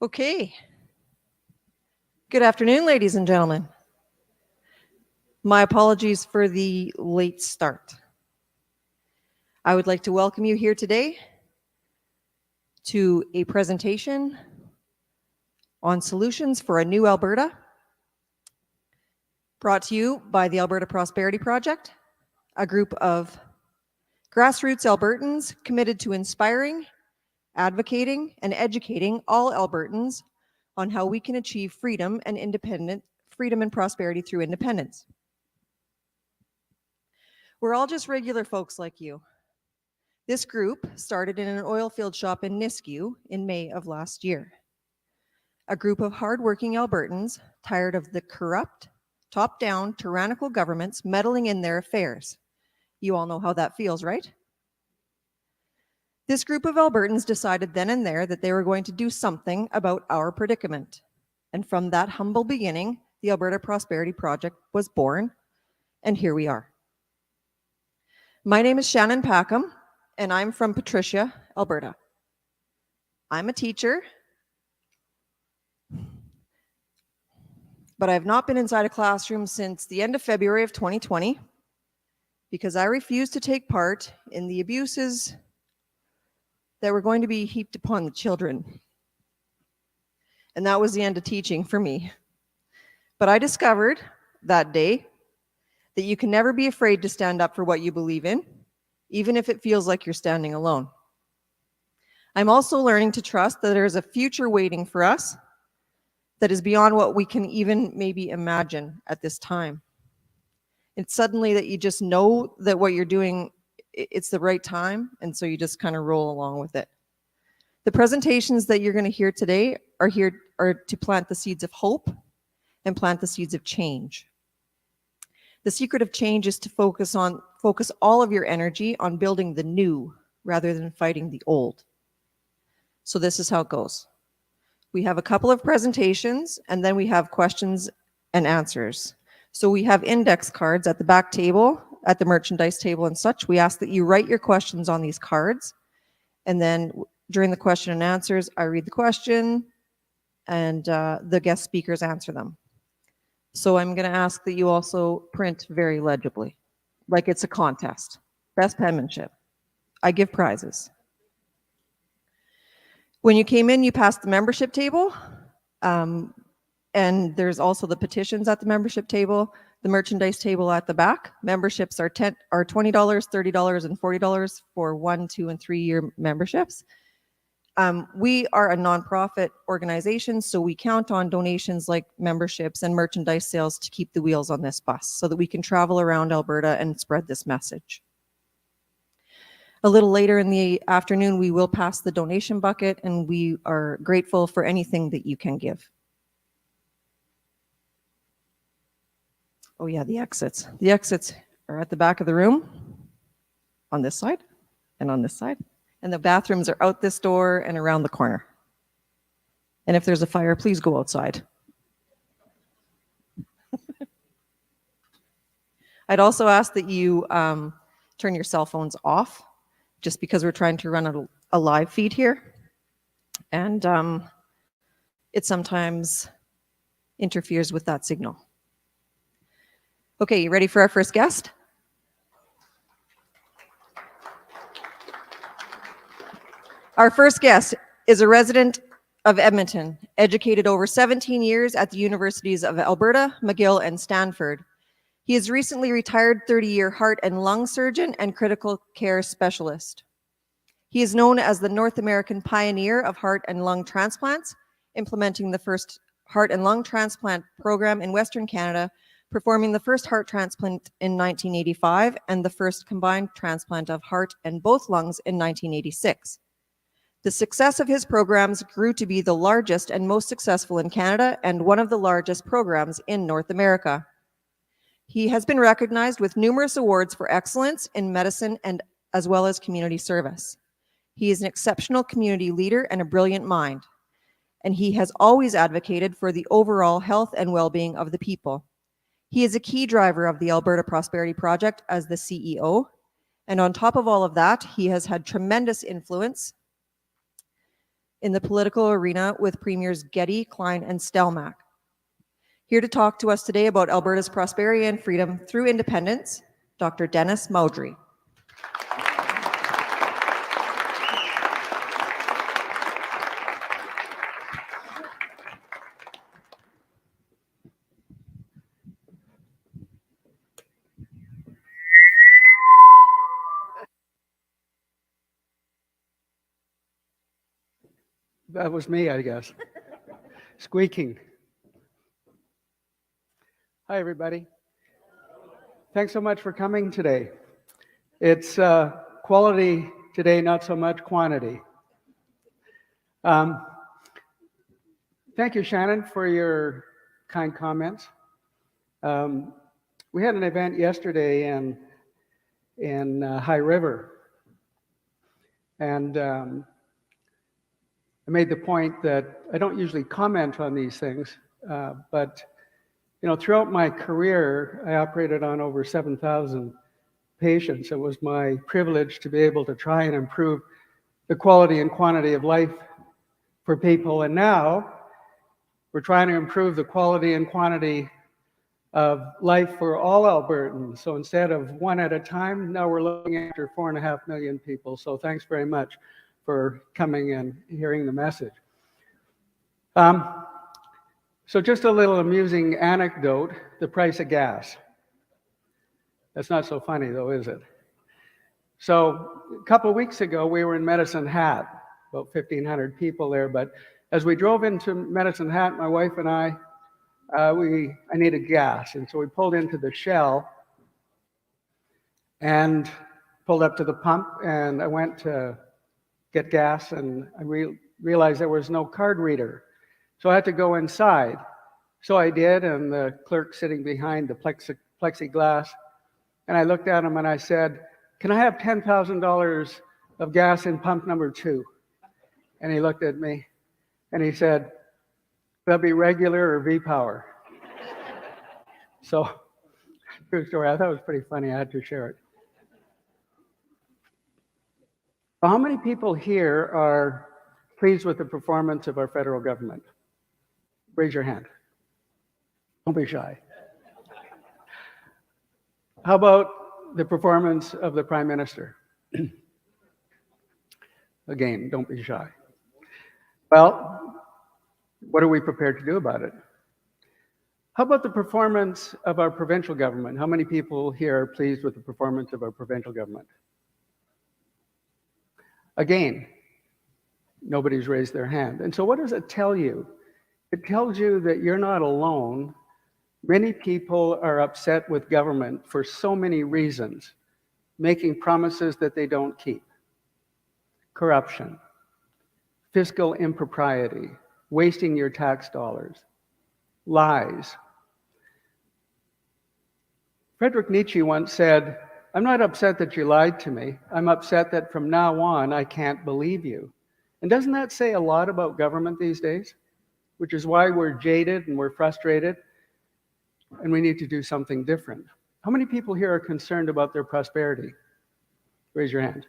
Okay. Good afternoon, ladies and gentlemen. My apologies for the late start. I would like to welcome you here today to a presentation on solutions for a new Alberta, brought to you by the Alberta Prosperity Project, a group of grassroots Albertans committed to inspiring, advocating, and educating all Albertans on how we can achieve freedom and prosperity through independence. We're all just regular folks like you. This group started in an oil field shop in Nisku in May of last year. A group of hardworking Albertans tired of the corrupt, top-down, tyrannical governments meddling in their affairs. You all know how that feels, right? This group of Albertans decided then and there that they were going to do something about our predicament. And from that humble beginning, the Alberta Prosperity Project was born, and here we are. My name is Shannon Packham, and I'm from Patricia, Alberta. I'm a teacher, but I've not been inside a classroom since the end of February of 2020 because I refused to take part in the abuses that were going to be heaped upon the children. And that was the end of teaching for me. But I discovered that day that you can never be afraid to stand up for what you believe in, even if it feels like you're standing alone. I'm also learning to trust that there's a future waiting for us that is beyond what we can even maybe imagine at this time. It's suddenly that you just know that what you're doing, it's the right time, and so you just kind of roll along with it. The presentations that you're going to hear today are to plant the seeds of hope and plant the seeds of change. The secret of change is to focus all of your energy on building the new rather than fighting the old. So this is how it goes. We have a couple of presentations, and then we have questions and answers. So we have index cards at the back table, at the merchandise table and such. We ask that you write your questions on these cards, and then during the question and answers, I read the question, and the guest speakers answer them. So I'm going to ask that you also print very legibly, like it's a contest. Best penmanship. I give prizes. When you came in, you passed the membership table, and there's also the petitions at the membership table, the merchandise table at the back. Memberships are $20, $30, and $40 for 1, 2, and 3 year memberships. We are a nonprofit organization, so we count on donations like memberships and merchandise sales to keep the wheels on this bus so that we can travel around Alberta and spread this message. A little later in the afternoon, we will pass the donation bucket, and we are grateful for anything that you can give. Oh yeah, the exits. The exits are at the back of the room, on this side and on this side. And the bathrooms are out this door and around the corner. And if there's a fire, please go outside. I'd also ask that you turn your cell phones off, just because we're trying to run a live feed here. And it sometimes interferes with that signal. Okay, you ready for our first guest? Our first guest is a resident of Edmonton, educated over 17 years at the universities of Alberta, McGill, and Stanford. He is recently retired 30-year heart and lung surgeon and critical care specialist. He is known as the North American pioneer of heart and lung transplants, implementing the first heart and lung transplant program in Western Canada, performing the first heart transplant in 1985 and the first combined transplant of heart and both lungs in 1986. The success of his programs grew to be the largest and most successful in Canada and one of the largest programs in North America. He has been recognized with numerous awards for excellence in medicine and as well as community service. He is an exceptional community leader and a brilliant mind, and he has always advocated for the overall health and well-being of the people. He is a key driver of the Alberta Prosperity Project as the CEO, and on top of all of that, he has had tremendous influence in the political arena with Premiers Getty, Klein, and Stelmach. Here to talk to us today about Alberta's prosperity and freedom through independence, Dr. Dennis Modry. That was me, I guess. Squeaking. Hi, everybody. Thanks so much for coming today. It's quality today, not so much quantity. Thank you, Shannon, for your kind comments. We had an event yesterday in High River, and I made the point that I don't usually comment on these things, but throughout my career, I operated on over 7,000 patients. It was my privilege to be able to try and improve the quality and quantity of life for people. And now we're trying to improve the quality and quantity of life for all Albertans. So instead of one at a time, now we're looking after 4.5 million people. So thanks very much for coming and hearing the message. So just a little amusing anecdote, the price of gas. That's not so funny though, is it? So a couple of weeks ago, we were in Medicine Hat, about 1,500 people there, but as we drove into Medicine Hat, my wife and I needed gas, and so we pulled into the Shell and pulled up to the pump, and I went to get gas, and I realized there was no card reader. So I had to go inside. So I did, and the clerk sitting behind the plexiglass, and I looked at him and I said, "Can I have $10,000 of gas in pump number 2? And he looked at me and he said, "That'll be regular or V-Power?" So, true story. I thought it was pretty funny. I had to share it. How many people here are pleased with the performance of our federal government? Raise your hand. Don't be shy. How about the performance of the Prime Minister? Again, don't be shy. Well, what are we prepared to do about it? How about the performance of our provincial government? How many people here are pleased with the performance of our provincial government? Again, nobody's raised their hand. And so what does it tell you? It tells you that you're not alone. Many people are upset with government for so many reasons, making promises that they don't keep. Corruption, fiscal impropriety, wasting your tax dollars, lies. Friedrich Nietzsche once said, "I'm not upset that you lied to me. I'm upset that from now on, I can't believe you." And doesn't that say a lot about government these days? Which is why we're jaded and we're frustrated, and we need to do something different. How many people here are concerned about their prosperity? Raise your hand.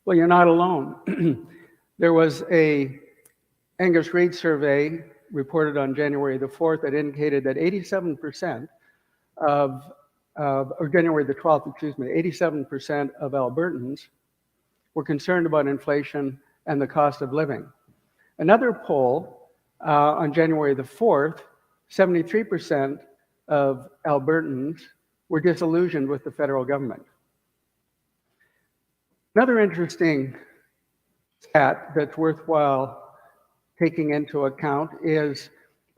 Well, you're not alone. There was a Angus Reid survey reported on January the 4th that indicated that 87% or January the 12th, 87% of Albertans were concerned about inflation and the cost of living. Another poll on January the 4th, 73% of Albertans were disillusioned with the federal government. Another interesting stat that's worthwhile taking into account is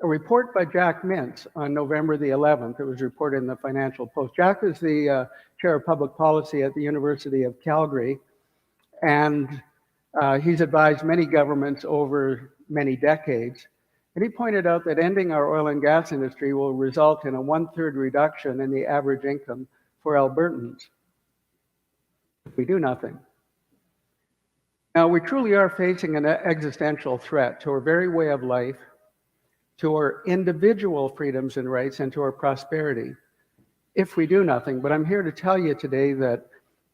a report by Jack Mintz on November the 11th. It was reported in the Financial Post. Jack is the chair of public policy at the University of Calgary, and he's advised many governments over many decades. And he pointed out that ending our oil and gas industry will result in a 1/3 reduction in the average income for Albertans if we do nothing. Now, we truly are facing an existential threat to our very way of life, to our individual freedoms and rights, and to our prosperity if we do nothing. But I'm here to tell you today that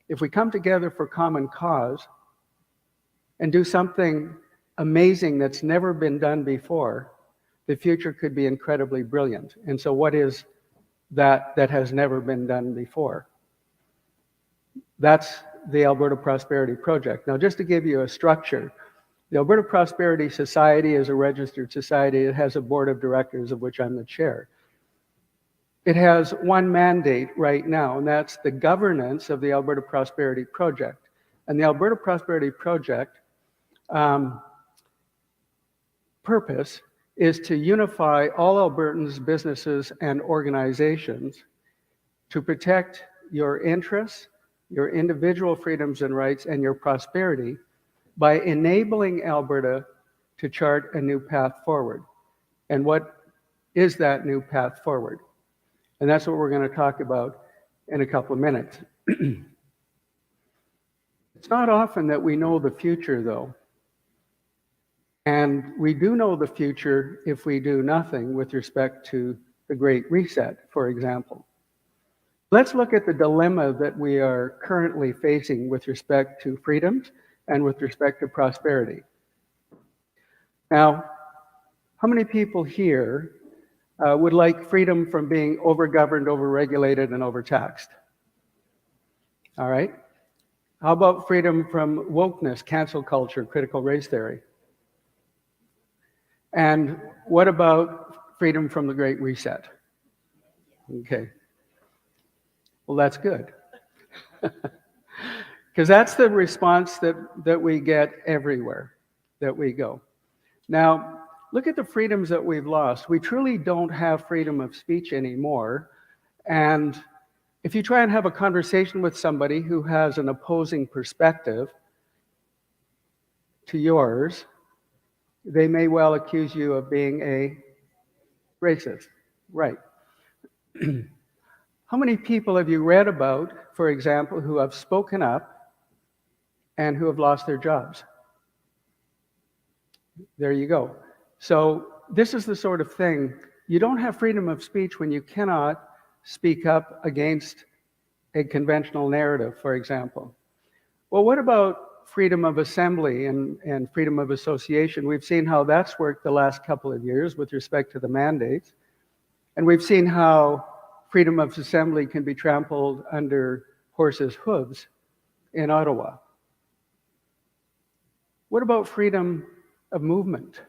if we come together for common cause and do something amazing that's never been done before, the future could be incredibly brilliant. And so what is that has never been done before? That's the Alberta Prosperity Project. Now, just to give you a structure, the Alberta Prosperity Society is a registered society. It has a board of directors, of which I'm the chair. It has one mandate right now, and that's the governance of the Alberta Prosperity Project. And the Alberta Prosperity Project purpose is to unify all Albertans, businesses, and organizations to protect your interests, your individual freedoms and rights, and your prosperity by enabling Alberta to chart a new path forward. And what is that new path forward? And that's what we're going to talk about in a couple of minutes. It's not often that we know the future, though. And we do know the future if we do nothing with respect to the Great Reset, for example. Let's look at the dilemma that we are currently facing with respect to freedoms and with respect to prosperity. Now, how many people here would like freedom from being overgoverned, overregulated, and overtaxed? All right. How about freedom from wokeness, cancel culture, critical race theory? And what about freedom from the Great Reset? Okay. Well, that's good. Because that's the response that we get everywhere that we go. Now, look at the freedoms that we've lost. We truly don't have freedom of speech anymore. And if you try and have a conversation with somebody who has an opposing perspective to yours, they may well accuse you of being a racist. Right. How many people have you read about, for example, who have spoken up and who have lost their jobs? There you go. So this is the sort of thing, you don't have freedom of speech when you cannot speak up against a conventional narrative, for example. Well, what about freedom of assembly and freedom of association? We've seen how that's worked the last couple of years with respect to the mandates. And we've seen how freedom of assembly can be trampled under horses' hooves in Ottawa. What about freedom of movement?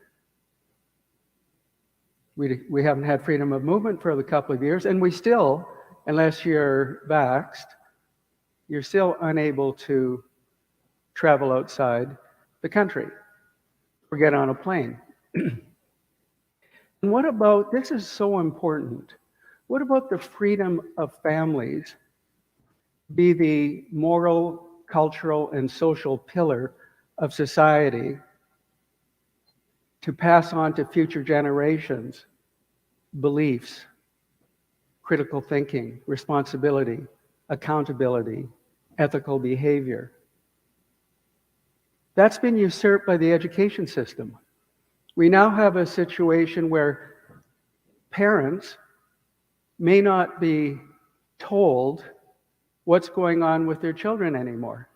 We haven't had freedom of movement for a couple of years, and we still, unless you're vaxxed, you're still unable to travel outside the country or get on a plane. And what about, this is so important, what about the freedom of families be the moral, cultural, and social pillar of society to pass on to future generations beliefs, critical thinking, responsibility, accountability, ethical behavior? That's been usurped by the education system. We now have a situation where parents may not be told what's going on with their children anymore.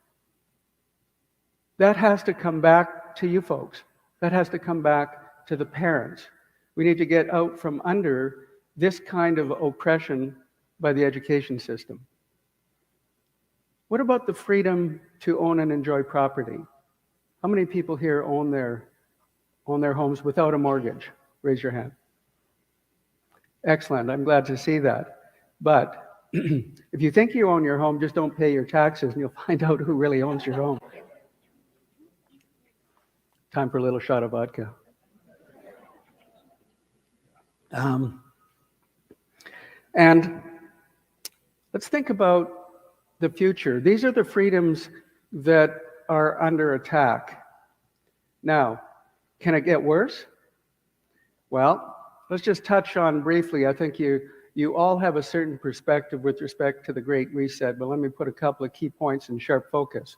That has to come back to you folks. That has to come back to the parents. We need to get out from under this kind of oppression by the education system. What about the freedom to own and enjoy property? How many people here own their homes without a mortgage? Raise your hand. Excellent, I'm glad to see that. But if you think you own your home, just don't pay your taxes and you'll find out who really owns your home. Time for a little shot of vodka. And let's think about the future. These are the freedoms that are under attack. Now, can it get worse? Well, let's just touch on briefly. I think you all have a certain perspective with respect to the Great Reset, but let me put a couple of key points in sharp focus.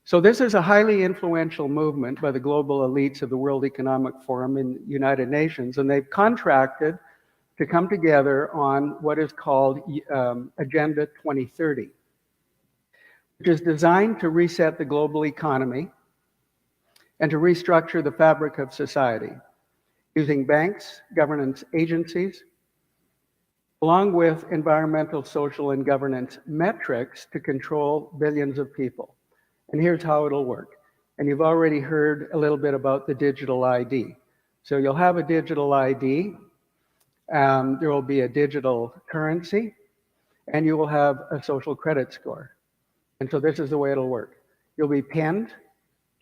So this is a highly influential movement by the global elites of the World Economic Forum and United Nations, and they've contracted to come together on what is called Agenda 2030, which is designed to reset the global economy and to restructure the fabric of society using banks, governance agencies, along with environmental, social, and governance metrics to control billions of people. And here's how it'll work. And you've already heard a little bit about the digital ID. So you'll have a digital ID, there will be a digital currency, and you will have a social credit score. And so this is the way it'll work. You'll be pinned,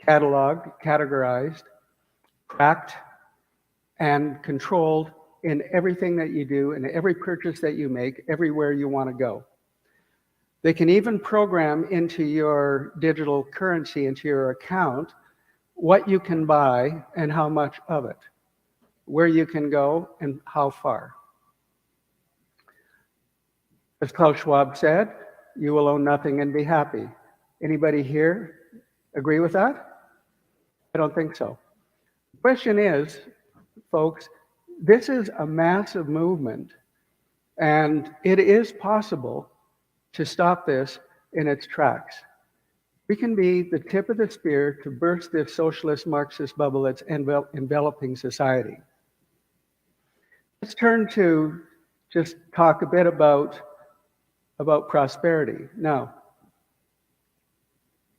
cataloged, categorized, tracked, and controlled in everything that you do, in every purchase that you make, everywhere you want to go. They can even program into your digital currency, into your account, what you can buy and how much of it, where you can go and how far. As Klaus Schwab said, you will own nothing and be happy. Anybody here agree with that? I don't think so. The question is, folks, this is a massive movement, and it is possible to stop this in its tracks. We can be the tip of the spear to burst this socialist Marxist bubble that's enveloping society. Let's turn to just talk a bit about prosperity. Now,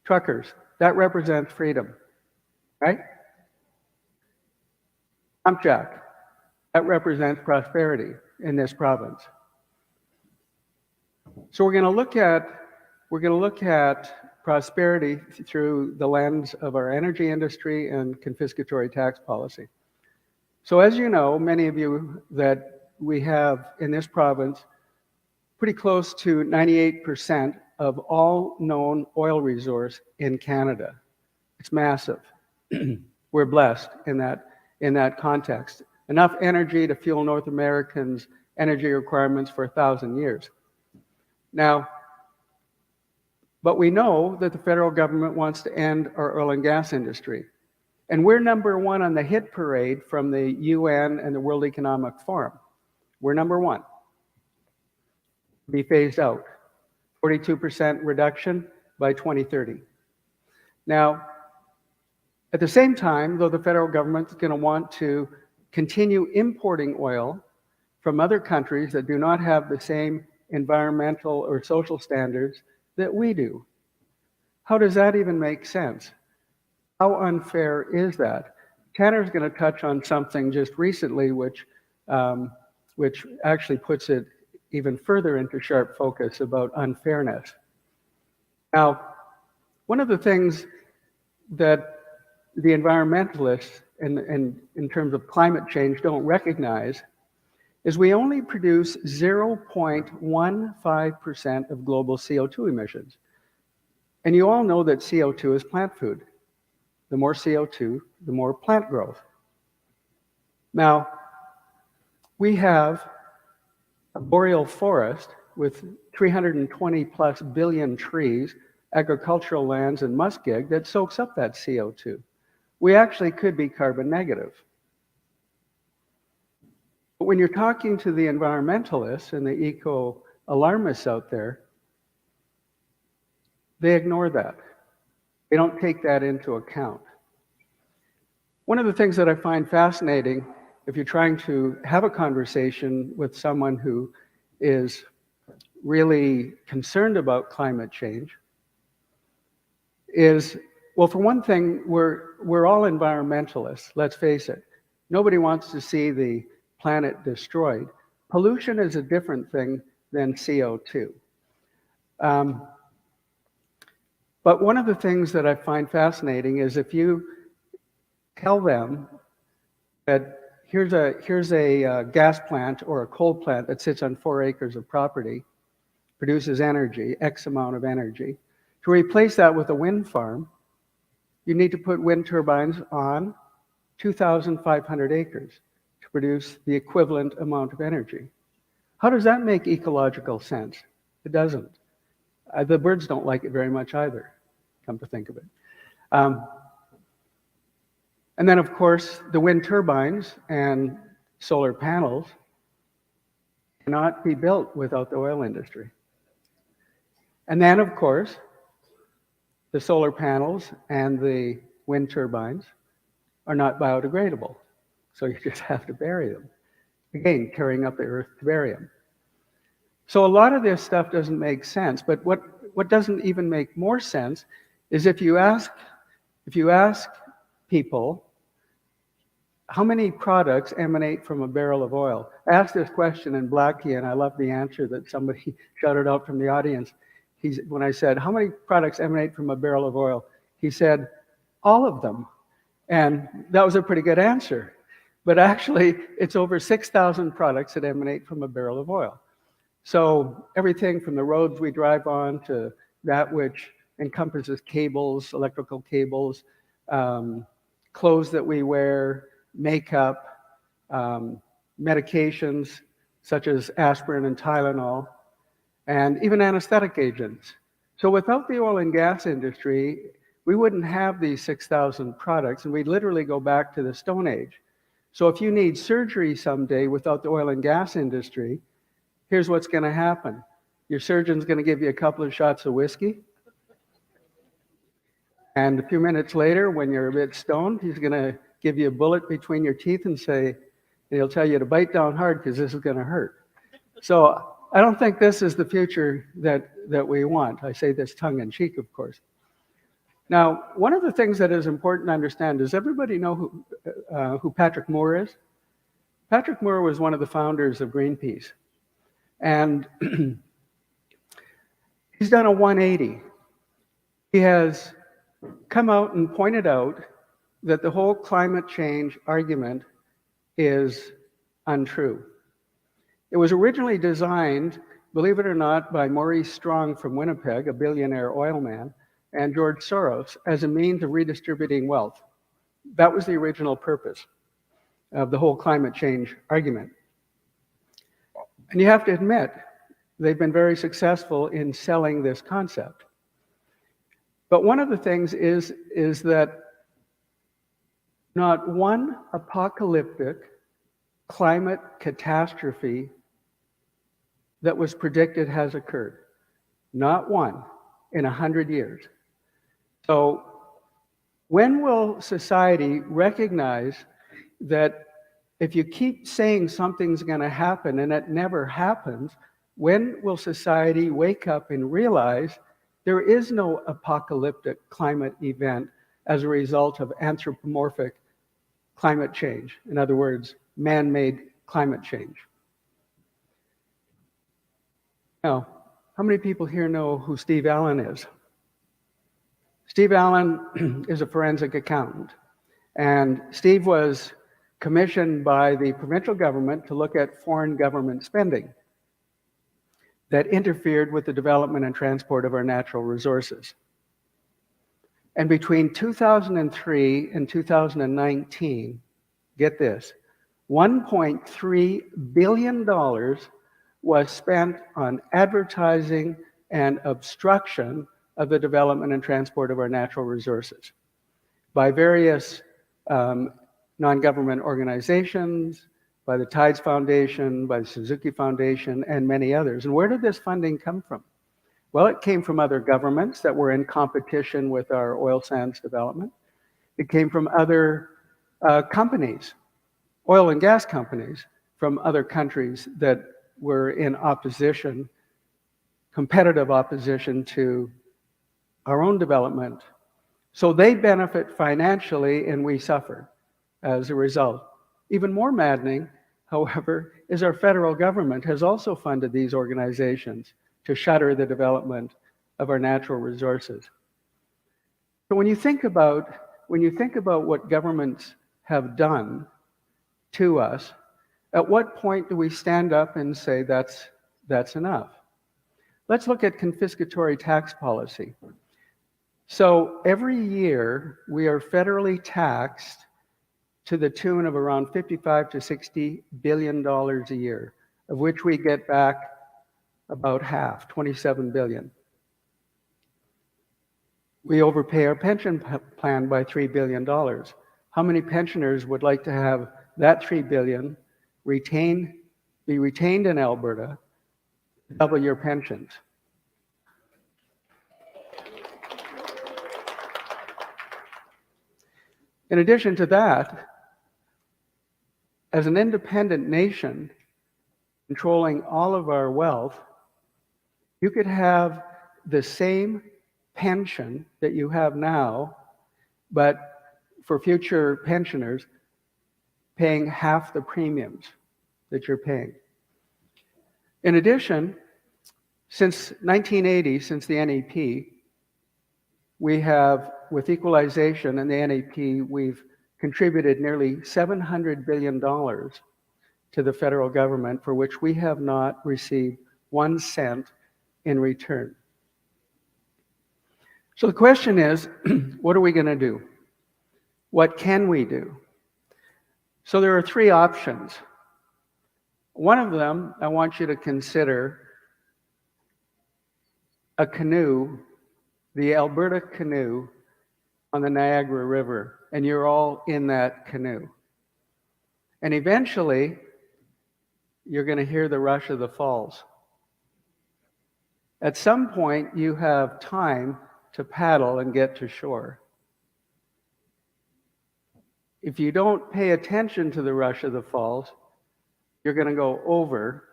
truckers, that represents freedom, right? Jack, that represents prosperity in this province. So we're going to look at prosperity through the lens of our energy industry and confiscatory tax policy. So as you know, many of you, that we have in this province pretty close to 98% of all known oil resource in Canada. It's massive. We're blessed in that context. Enough energy to fuel North Americans' energy requirements for 1,000 years. Now, but we know that the federal government wants to end our oil and gas industry. And we're number one on the hit parade from the UN and the World Economic Forum. We're number one. Be phased out. 42% reduction by 2030. Now, at the same time, though, the federal government is going to want to continue importing oil from other countries that do not have the same environmental or social standards that we do. How does that even make sense? How unfair is that? Tanner's going to touch on something just recently which actually puts it even further into sharp focus about unfairness. Now, one of the things that the environmentalists and in terms of climate change don't recognize is we only produce 0.15% of global CO2 emissions. And you all know that CO2 is plant food. The more CO2, the more plant growth. Now, we have a boreal forest with 320 plus billion trees, agricultural lands, and muskeg that soaks up that CO2. We actually could be carbon negative. But when you're talking to the environmentalists and the eco-alarmists out there, they ignore that. They don't take that into account. One of the things that I find fascinating, if you're trying to have a conversation with someone who is really concerned about climate change, is, well, for one thing, we're all environmentalists, let's face it. Nobody wants to see the planet destroyed. Pollution is a different thing than CO2. But one of the things that I find fascinating is if you tell them that here's a gas plant or a coal plant that sits on 4 acres of property, produces energy, X amount of energy, to replace that with a wind farm, you need to put wind turbines on 2,500 acres to produce the equivalent amount of energy. How does that make ecological sense? It doesn't. The birds don't like it very much either, come to think of it. And then, of course, the wind turbines and solar panels cannot be built without the oil industry. And then, of course, the solar panels and the wind turbines, are not biodegradable. So you just have to bury them. Again, tearing up the earth to bury them. So a lot of this stuff doesn't make sense, but what doesn't even make more sense is if you ask people how many products emanate from a barrel of oil. I asked this question in Blackie, and I love the answer that somebody shouted out from the audience. When I said, how many products emanate from a barrel of oil? He said, all of them. And that was a pretty good answer. But actually, it's over 6,000 products that emanate from a barrel of oil. So everything from the roads we drive on to that which encompasses cables, electrical cables, clothes that we wear, makeup, medications such as aspirin and Tylenol, and even anesthetic agents. So without the oil and gas industry, we wouldn't have these 6,000 products, and we'd literally go back to the Stone Age. So if you need surgery someday without the oil and gas industry, here's what's going to happen. Your surgeon's going to give you a couple of shots of whiskey, and a few minutes later, when you're a bit stoned, he's going to give you a bullet between your teeth and he'll tell you to bite down hard because this is going to hurt. So I don't think this is the future that we want. I say this tongue in cheek, of course. Now, one of the things that is important to understand, does everybody know who Patrick Moore is? Patrick Moore was one of the founders of Greenpeace. And he's done a 180. He has come out and pointed out that the whole climate change argument is untrue. It was originally designed, believe it or not, by Maurice Strong from Winnipeg, a billionaire oil man, and George Soros as a means of redistributing wealth. That was the original purpose of the whole climate change argument. And you have to admit, they've been very successful in selling this concept. But one of the things is that not one apocalyptic climate catastrophe that was predicted has occurred. Not one in 100 years. So when will society recognize that if you keep saying something's going to happen and it never happens, when will society wake up and realize there is no apocalyptic climate event as a result of anthropomorphic climate change? In other words, man-made climate change. Now, how many people here know who Steve Allen is? Steve Allen is a forensic accountant, and Steve was commissioned by the provincial government to look at foreign government spending that interfered with the development and transport of our natural resources. And between 2003 and 2019, get this, $1.3 billion was spent on advertising and obstruction of the development and transport of our natural resources by various non-government organizations, by the Tides Foundation, by the Suzuki Foundation, and many others. And where did this funding come from? Well, it came from other governments that were in competition with our oil sands development. It came from other companies, oil and gas companies from other countries that were in opposition, competitive opposition to our own development. So they benefit financially and we suffer as a result. Even more maddening, however, is our federal government has also funded these organizations to shutter the development of our natural resources. So when you think about what governments have done to us, at what point do we stand up and say that's enough? Let's look at confiscatory tax policy. So every year we are federally taxed to the tune of around $55 to $60 billion a year, of which we get back about half, $27 billion. We overpay our pension plan by $3 billion. How many pensioners would like to have that $3 billion be retained in Alberta, double your pensions? In addition to that, as an independent nation controlling all of our wealth, you could have the same pension that you have now, but for future pensioners, paying half the premiums that you're paying. In addition, since 1980, since the NEP, we have, with equalization and the NEP, we've contributed nearly $700 billion to the federal government, for which we have not received 1 cent in return. So the question is, what are we going to do? What can we do? So there are 3 options. One of them, I want you to consider a canoe, the Alberta canoe on the Niagara River, and you're all in that canoe. And eventually, you're going to hear the rush of the falls. At some point, you have time to paddle and get to shore. If you don't pay attention to the rush of the falls, you're going to go over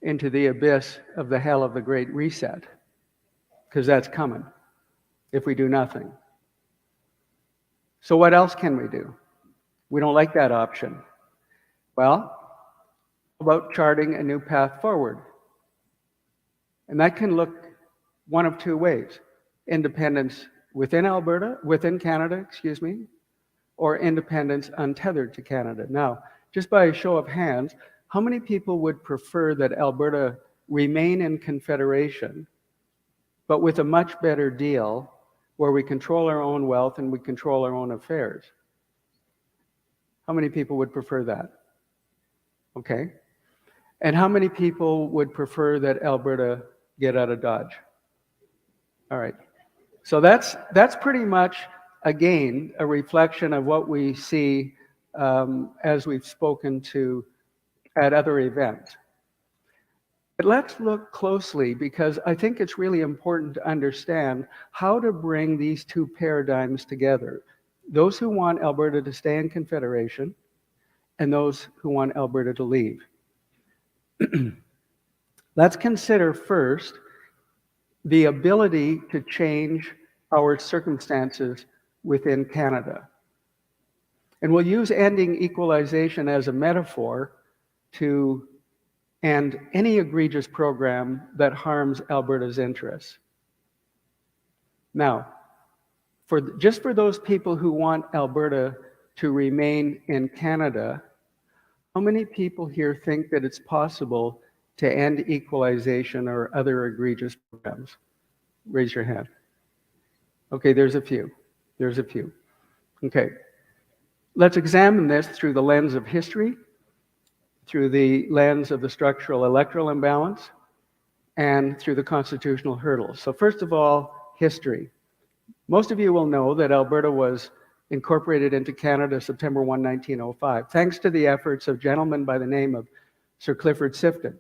into the abyss of the hell of the Great Reset, because that's coming if we do nothing. So what else can we do? We don't like that option. Well, how about charting a new path forward? And that can look one of 2 ways: independence within Canada, or independence untethered to Canada. Now, just by a show of hands, how many people would prefer that Alberta remain in Confederation, but with a much better deal where we control our own wealth and we control our own affairs? How many people would prefer that? Okay. And how many people would prefer that Alberta get out of Dodge? All right. So that's pretty much, again, a reflection of what we see as we've spoken to at other events. But let's look closely, because I think it's really important to understand how to bring these 2 paradigms together. Those who want Alberta to stay in Confederation and those who want Alberta to leave. Let's consider first the ability to change our circumstances within Canada. And we'll use ending equalization as a metaphor to end any egregious program that harms Alberta's interests. Now, just for those people who want Alberta to remain in Canada, how many people here think that it's possible to end equalization or other egregious programs? Raise your hand. Okay, there's a few. Okay. Let's examine this through the lens of history, through the lens of the structural electoral imbalance, and through the constitutional hurdles. So first of all, history. Most of you will know that Alberta was incorporated into Canada September 1, 1905, thanks to the efforts of a gentleman by the name of Sir Clifford Sifton.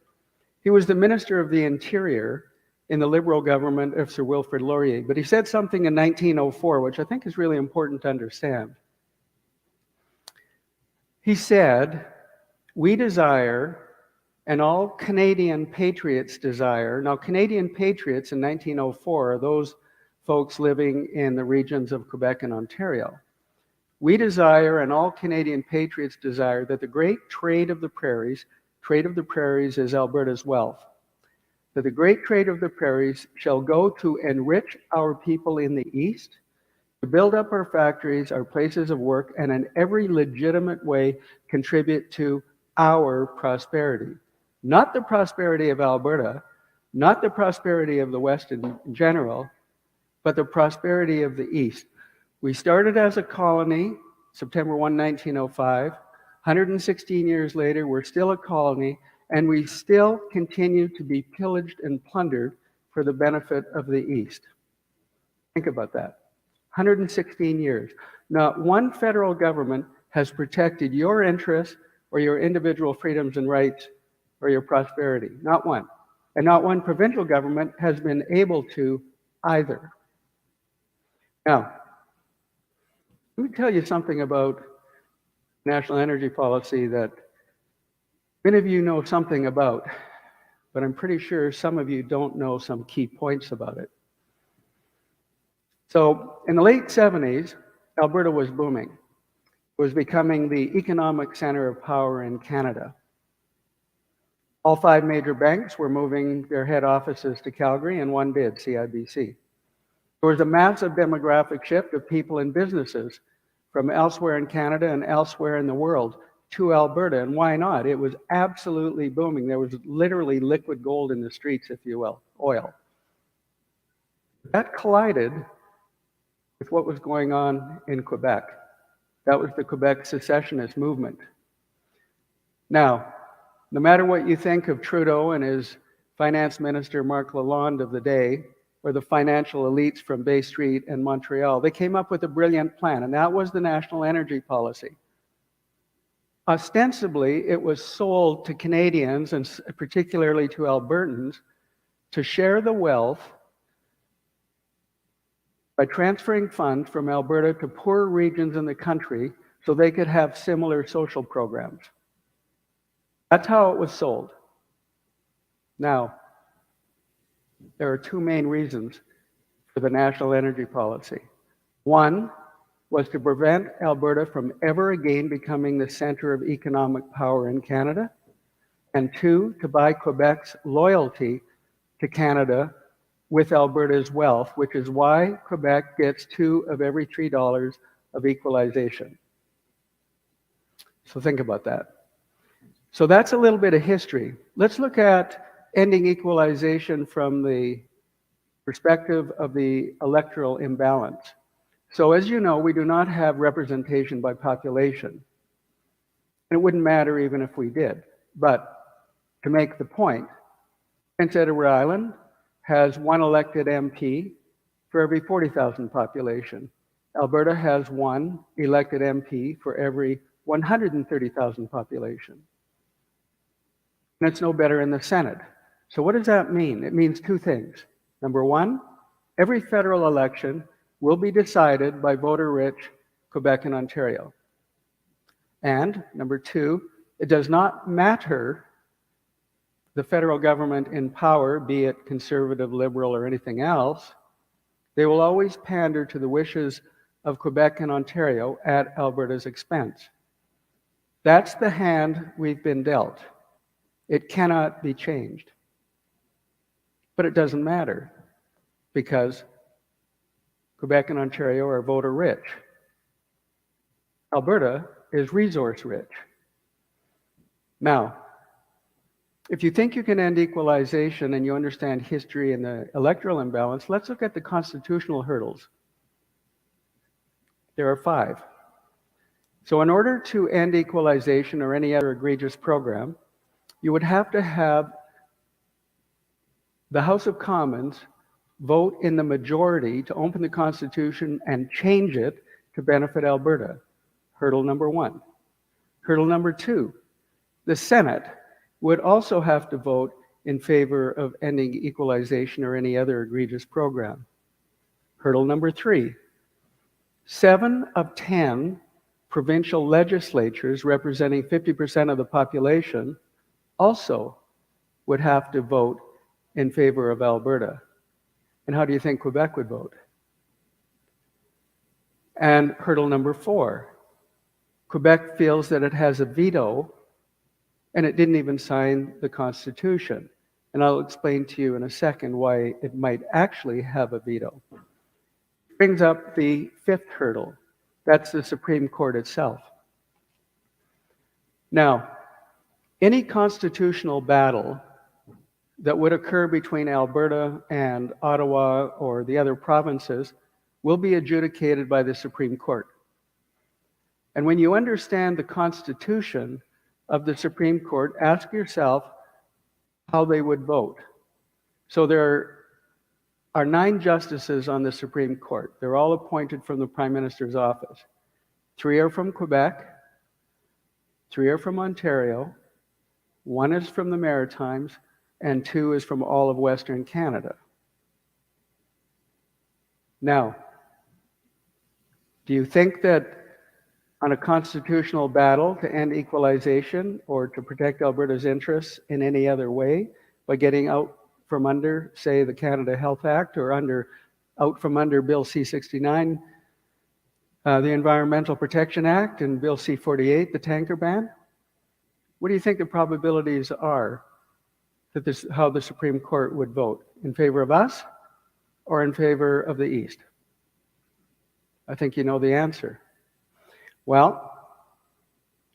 He was the Minister of the Interior in the Liberal government of Sir Wilfrid Laurier, but he said something in 1904, which I think is really important to understand. He said, "We desire, and all Canadian patriots desire." Now, Canadian patriots in 1904 are those folks living in the regions of Quebec and Ontario. "We desire, and all Canadian patriots desire, that the great trade of the prairies is Alberta's wealth, that the great trade of the prairies shall go to enrich our people in the East, to build up our factories, our places of work, and in every legitimate way contribute to our prosperity." Not the prosperity of Alberta, not the prosperity of the West in general, but the prosperity of the East. We started as a colony, September 1, 1905. 116 years later, we're still a colony, and we still continue to be pillaged and plundered for the benefit of the East. Think about that. 116 years. Not one federal government has protected your interests or your individual freedoms and rights or your prosperity. Not one. And not one provincial government has been able to either. Now, Let me tell you something about national energy policy that many of you know something about, but I'm pretty sure some of you don't know some key points about it. So in the late 70s, Alberta was booming. It was becoming the economic center of power in Canada. All 5 major banks were moving their head offices to Calgary, and one did, CIBC. There was a massive demographic shift of people and businesses from elsewhere in Canada and elsewhere in the world to Alberta, and why not? It was absolutely booming. There was literally liquid gold in the streets, if you will, oil. That collided with what was going on in Quebec. That was the Quebec secessionist movement. Now, no matter what you think of Trudeau and his finance minister, Marc Lalonde of the day, or the financial elites from Bay Street and Montreal, they came up with a brilliant plan, and that was the national energy policy. Ostensibly, it was sold to Canadians, and particularly to Albertans, to share the wealth by transferring funds from Alberta to poorer regions in the country so they could have similar social programs. That's how it was sold. Now, there are 2 main reasons for the national energy policy. One was to prevent Alberta from ever again becoming the center of economic power in Canada, and 2, to buy Quebec's loyalty to Canada with Alberta's wealth, which is why Quebec gets 2 of every $3 of equalization. So think about that. So that's a little bit of history. Let's look at ending equalization from the perspective of the electoral imbalance. So as you know, we do not have representation by population. And it wouldn't matter even if we did. But to make the point, Prince Edward Island has 1 elected MP for every 40,000 population. Alberta has 1 elected MP for every 130,000 population. And it's no better in the Senate. So what does that mean? It means 2 things. Number 1, every federal election will be decided by voter-rich Quebec and Ontario. And number 2, it does not matter the federal government in power, be it conservative, liberal, or anything else, they will always pander to the wishes of Quebec and Ontario at Alberta's expense. That's the hand we've been dealt. It cannot be changed. But it doesn't matter because Quebec and Ontario are voter rich. Alberta is resource rich. Now, if you think you can end equalization and you understand history and the electoral imbalance, let's look at the constitutional hurdles. There are 5. So in order to end equalization or any other egregious program, you would have to have the House of Commons vote in the majority to open the Constitution and change it to benefit Alberta. Hurdle number 1. Hurdle number 2, the Senate would also have to vote in favor of ending equalization or any other egregious program. Hurdle number 3, 7 of 10 provincial legislatures representing 50% of the population also would have to vote in favor of Alberta. And how do you think Quebec would vote? And hurdle number 4, Quebec feels that it has a veto and it didn't even sign the Constitution. And I'll explain to you in a second why it might actually have a veto. Brings up the 5th hurdle. That's the Supreme Court itself. Now, any constitutional battle that would occur between Alberta and Ottawa or the other provinces will be adjudicated by the Supreme Court. And when you understand the Constitution of the Supreme Court, ask yourself how they would vote. So there are 9 justices on the Supreme Court. They're all appointed from the Prime Minister's office. 3 are from Quebec, 3 are from Ontario, 1 is from the Maritimes, and 2 is from all of Western Canada. Now, Do you think that on a constitutional battle to end equalization or to protect Alberta's interests in any other way by getting out from under, say, the Canada Health Act or out from under Bill C-69, the Environmental Protection Act, and Bill C-48, the tanker ban? What do you think the probabilities are that how the Supreme Court would vote? In favor of us or in favor of the East? I think you know the answer. Well,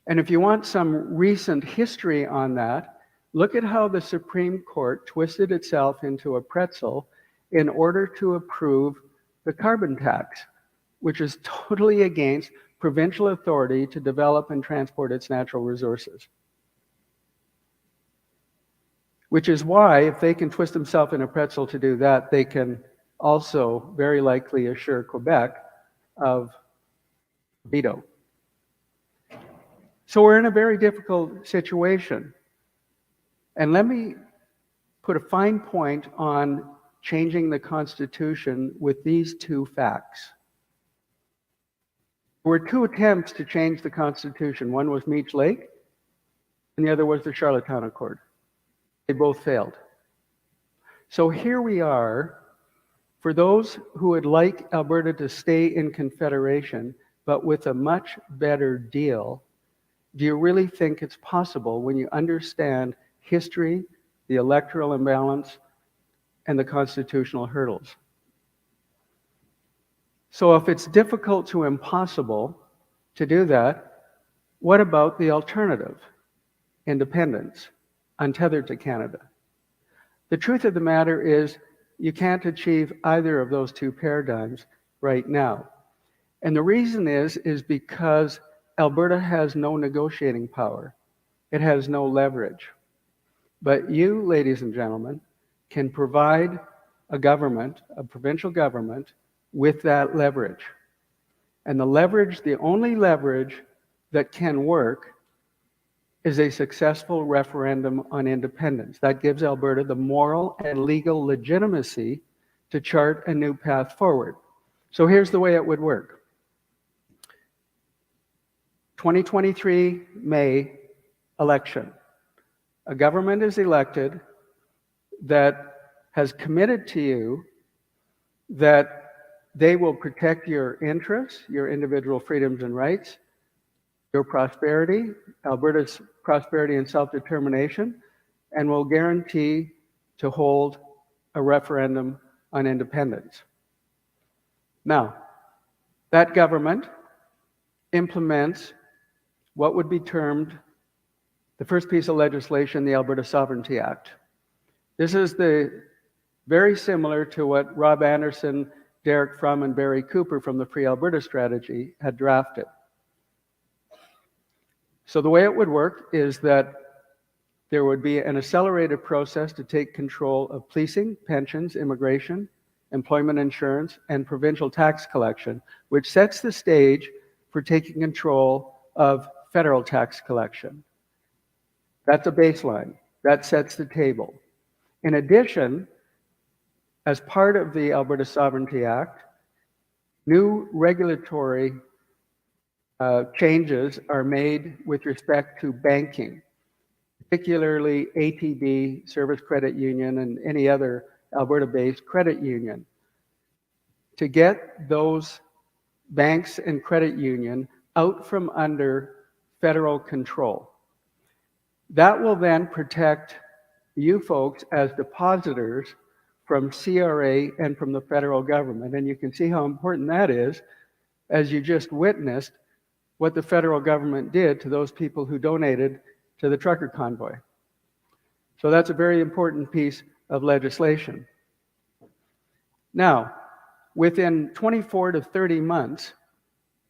and if you want some recent history on that, look at how the Supreme Court twisted itself into a pretzel in order to approve the carbon tax, which is totally against provincial authority to develop and transport its natural resources. Which is why, if they can twist themselves in a pretzel to do that, they can also very likely assure Quebec of veto. So we're in a very difficult situation. And let me put a fine point on changing the Constitution with these two facts. There were two attempts to change the Constitution. One was Meech Lake, and the other was the Charlottetown Accord. They both failed. So here we are, for those who would like Alberta to stay in Confederation, but with a much better deal. Do you really think it's possible when you understand history, the electoral imbalance, and the constitutional hurdles? So if it's difficult to impossible to do that, what about the alternative? Independence, untethered to Canada. The truth of the matter is you can't achieve either of those two paradigms right now. And the reason is because Alberta has no negotiating power. It has no leverage. But you, ladies and gentlemen, can provide a government, a provincial government, with that leverage. And the leverage, the only leverage that can work, is a successful referendum on independence. That gives Alberta the moral and legal legitimacy to chart a new path forward. So here's the way it would work. 2023 May election. A government is elected that has committed to you that they will protect your interests, your individual freedoms and rights, your prosperity, Alberta's prosperity and self-determination, and will guarantee to hold a referendum on independence. Now, that government implements what would be termed the first piece of legislation, the Alberta Sovereignty Act. This is very similar to what Rob Anderson, Derek Frum, and Barry Cooper from the Free Alberta Strategy had drafted. So the way it would work is that there would be an accelerated process to take control of policing, pensions, immigration, employment insurance, and provincial tax collection, which sets the stage for taking control of federal tax collection. That's a baseline. That sets the table. In addition, as part of the Alberta Sovereignty Act, new regulatory changes are made with respect to banking, particularly ATB, Service Credit Union, and any other Alberta-based credit union, to get those banks and credit union out from under federal control. That will then protect you folks as depositors from CRA and from the federal government. And you can see how important that is, as you just witnessed what the federal government did to those people who donated to the trucker convoy. So that's a very important piece of legislation. Now, within 24 to 30 months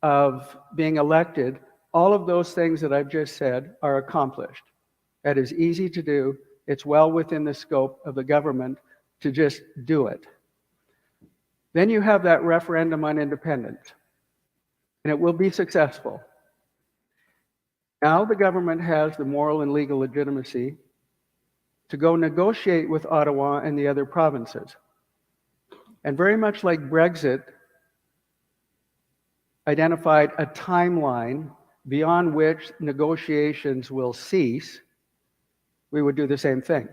of being elected, all of those things that I've just said are accomplished. That is easy to do. It's well within the scope of the government to just do it. Then you have that referendum on independence, and it will be successful. Now the government has the moral and legal legitimacy to go negotiate with Ottawa and the other provinces. And very much like Brexit, identified a timeline beyond which negotiations will cease, we would do the same thing.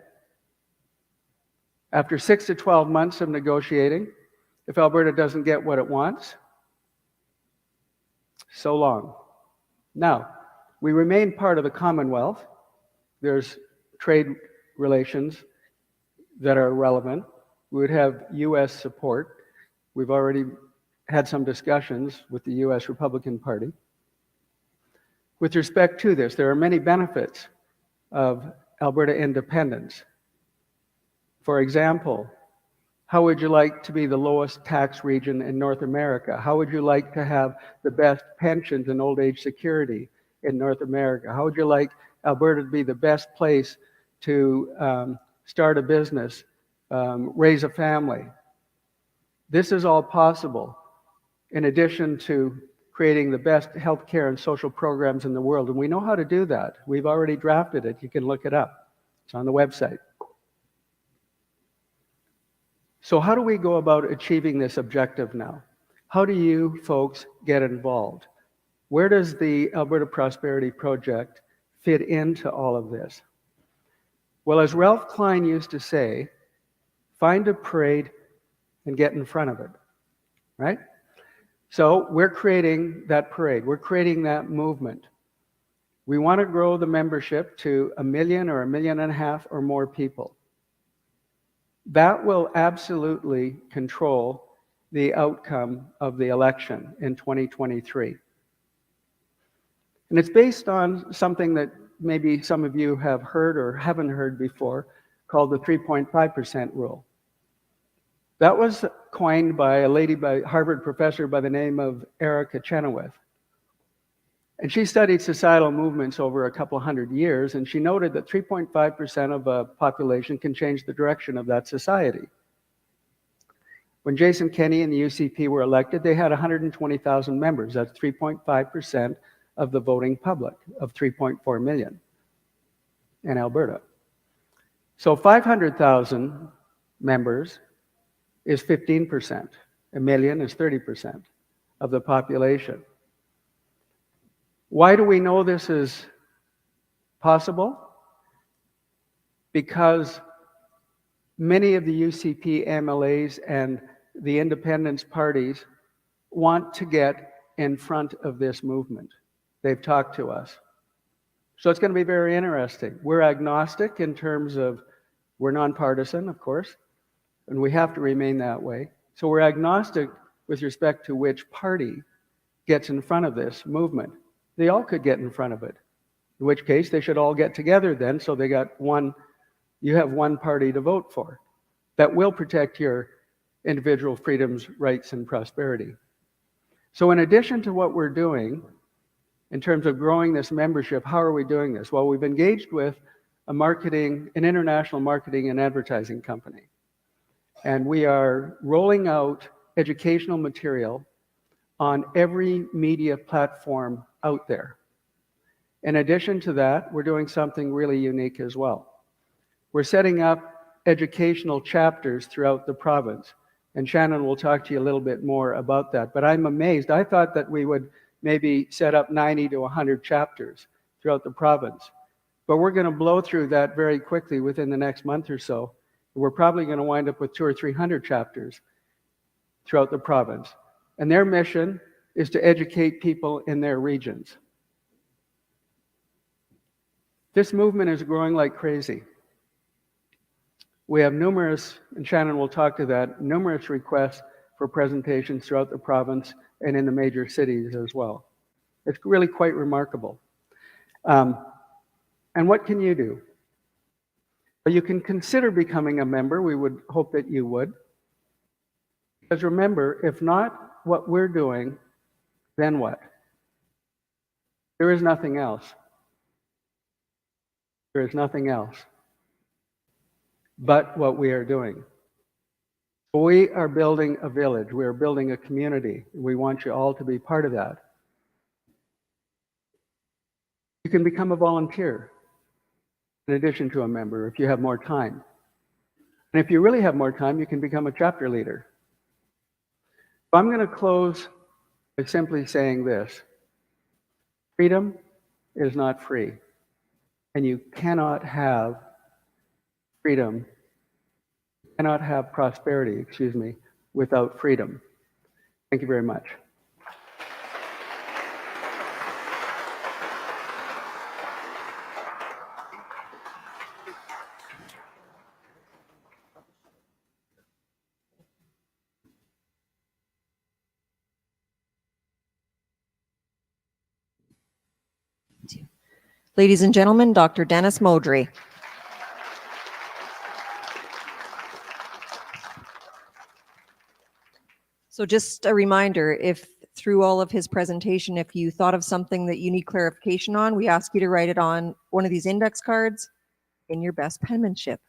After 6 to 12 months of negotiating, if Alberta doesn't get what it wants, so long. Now, we remain part of the Commonwealth. There's trade relations that are relevant. We would have US support. We've already had some discussions with the US Republican Party. With respect to this, there are many benefits of Alberta independence. For example, how would you like to be the lowest tax region in North America? How would you like to have the best pensions and old age security in North America? How would you like Alberta to be the best place to start a business, raise a family? This is all possible in addition to creating the best healthcare and social programs in the world. And we know how to do that. We've already drafted it. You can look it up. It's on the website. So how do we go about achieving this objective now? How do you folks get involved? Where does the Alberta Prosperity Project fit into all of this? Well, as Ralph Klein used to say, find a parade and get in front of it, right? So we're creating that parade. We're creating that movement. We want to grow the membership to 1 million or 1.5 million or more people. That will absolutely control the outcome of the election in 2023. And it's based on something that maybe some of you have heard or haven't heard before, called the 3.5% rule. That was coined by a lady, by Harvard professor by the name of Erica Chenoweth. And she studied societal movements over a couple hundred years, and she noted that 3.5% of a population can change the direction of that society. When Jason Kenney and the UCP were elected, they had 120,000 members. That's 3.5% of the voting public, of 3.4 million in Alberta. So 500,000 members is 15%. 1 million is 30% of the population. Why do we know this is possible? Because many of the UCP MLAs and the independence parties want to get in front of this movement. They've talked to us. So it's going to be very interesting. We're agnostic in terms of, we're nonpartisan, of course, and we have to remain that way. So we're agnostic with respect to which party gets in front of this movement. They all could get in front of it, in which case they should all get together then, so they got one, you have one party to vote for that will protect your individual freedoms, rights, and prosperity. So in addition to what we're doing in terms of growing this membership, how are we doing this? Well, we've engaged with an international marketing and advertising company. And we are rolling out educational material on every media platform out there. In addition to that, we're doing something really unique as well. We're setting up educational chapters throughout the province. And Shannon will talk to you a little bit more about that. But I'm amazed. I thought that we would maybe set up 90 to 100 chapters throughout the province. But we're going to blow through that very quickly within the next month or so. We're probably going to wind up with 200 or 300 chapters throughout the province. And their mission is to educate people in their regions. This movement is growing like crazy. We have numerous, and Shannon will talk to that, numerous requests for presentations throughout the province and in the major cities as well. It's really quite remarkable. And what can you do? You can consider becoming a member. We would hope that you would. Because remember, if not what we're doing, then what? There is nothing else. There is nothing else but what we are doing. We are building a village. We are building a community. We want you all to be part of that. You can become a volunteer in addition to a member if you have more time. And if you really have more time, you can become a chapter leader. I'm going to close by simply saying this: freedom is not free, and you cannot have freedom, cannot have prosperity, without freedom. Thank you very much. Ladies and gentlemen, Dr. Dennis Modry. So just a reminder, if through all of his presentation, if you thought of something that you need clarification on, we ask you to write it on one of these index cards in your best penmanship.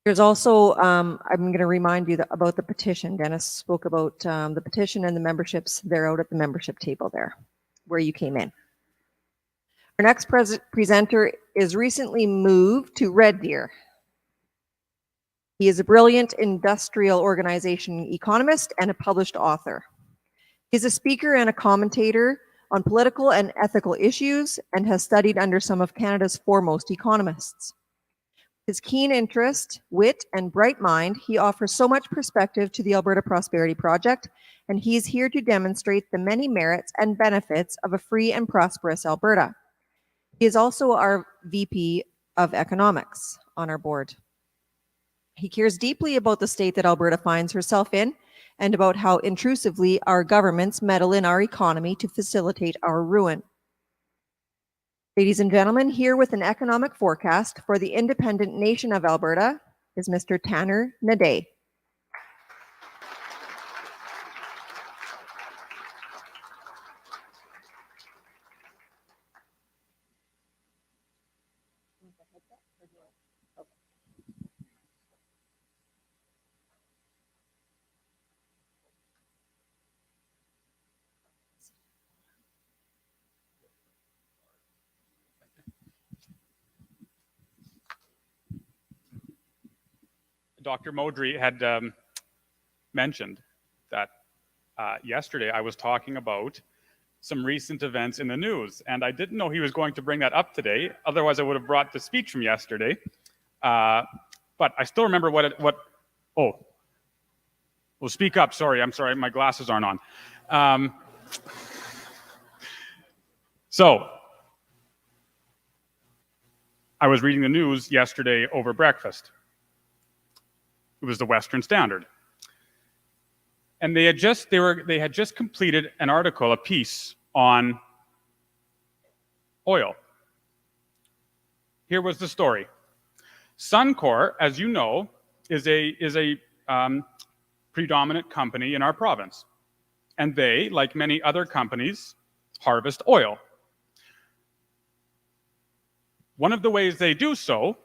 There's also, I'm going to remind you about the petition. Dennis spoke about the petition and the memberships. They're out at the membership table there, where you came in. Our next presenter is recently moved to Red Deer. He is a brilliant industrial organization economist and a published author. He's a speaker and a commentator on political and ethical issues and has studied under some of Canada's foremost economists. His keen interest, wit, and bright mind, he offers so much perspective to the Alberta Prosperity Project, and he is here to demonstrate the many merits and benefits of a free and prosperous Alberta. He is also our VP of Economics on our board. He cares deeply about the state that Alberta finds herself in and about how intrusively our governments meddle in our economy to facilitate our ruin. Ladies and gentlemen, here with an economic forecast for the independent nation of Alberta is Mr. Tanner Hnidey. Dr. Modry had mentioned that yesterday I was talking about some recent events in the news, and I didn't know he was going to bring that up today. Otherwise, I would have brought the speech from yesterday. But I still remember well, speak up. Sorry, I'm sorry, my glasses aren't on. So, I was reading the news yesterday over breakfast. It was the Western Standard. And they had just completed an article, a piece on oil. Here was the story. Suncor, as you know, is a predominant company in our province. And they, like many other companies, harvest oil. One of the ways they do so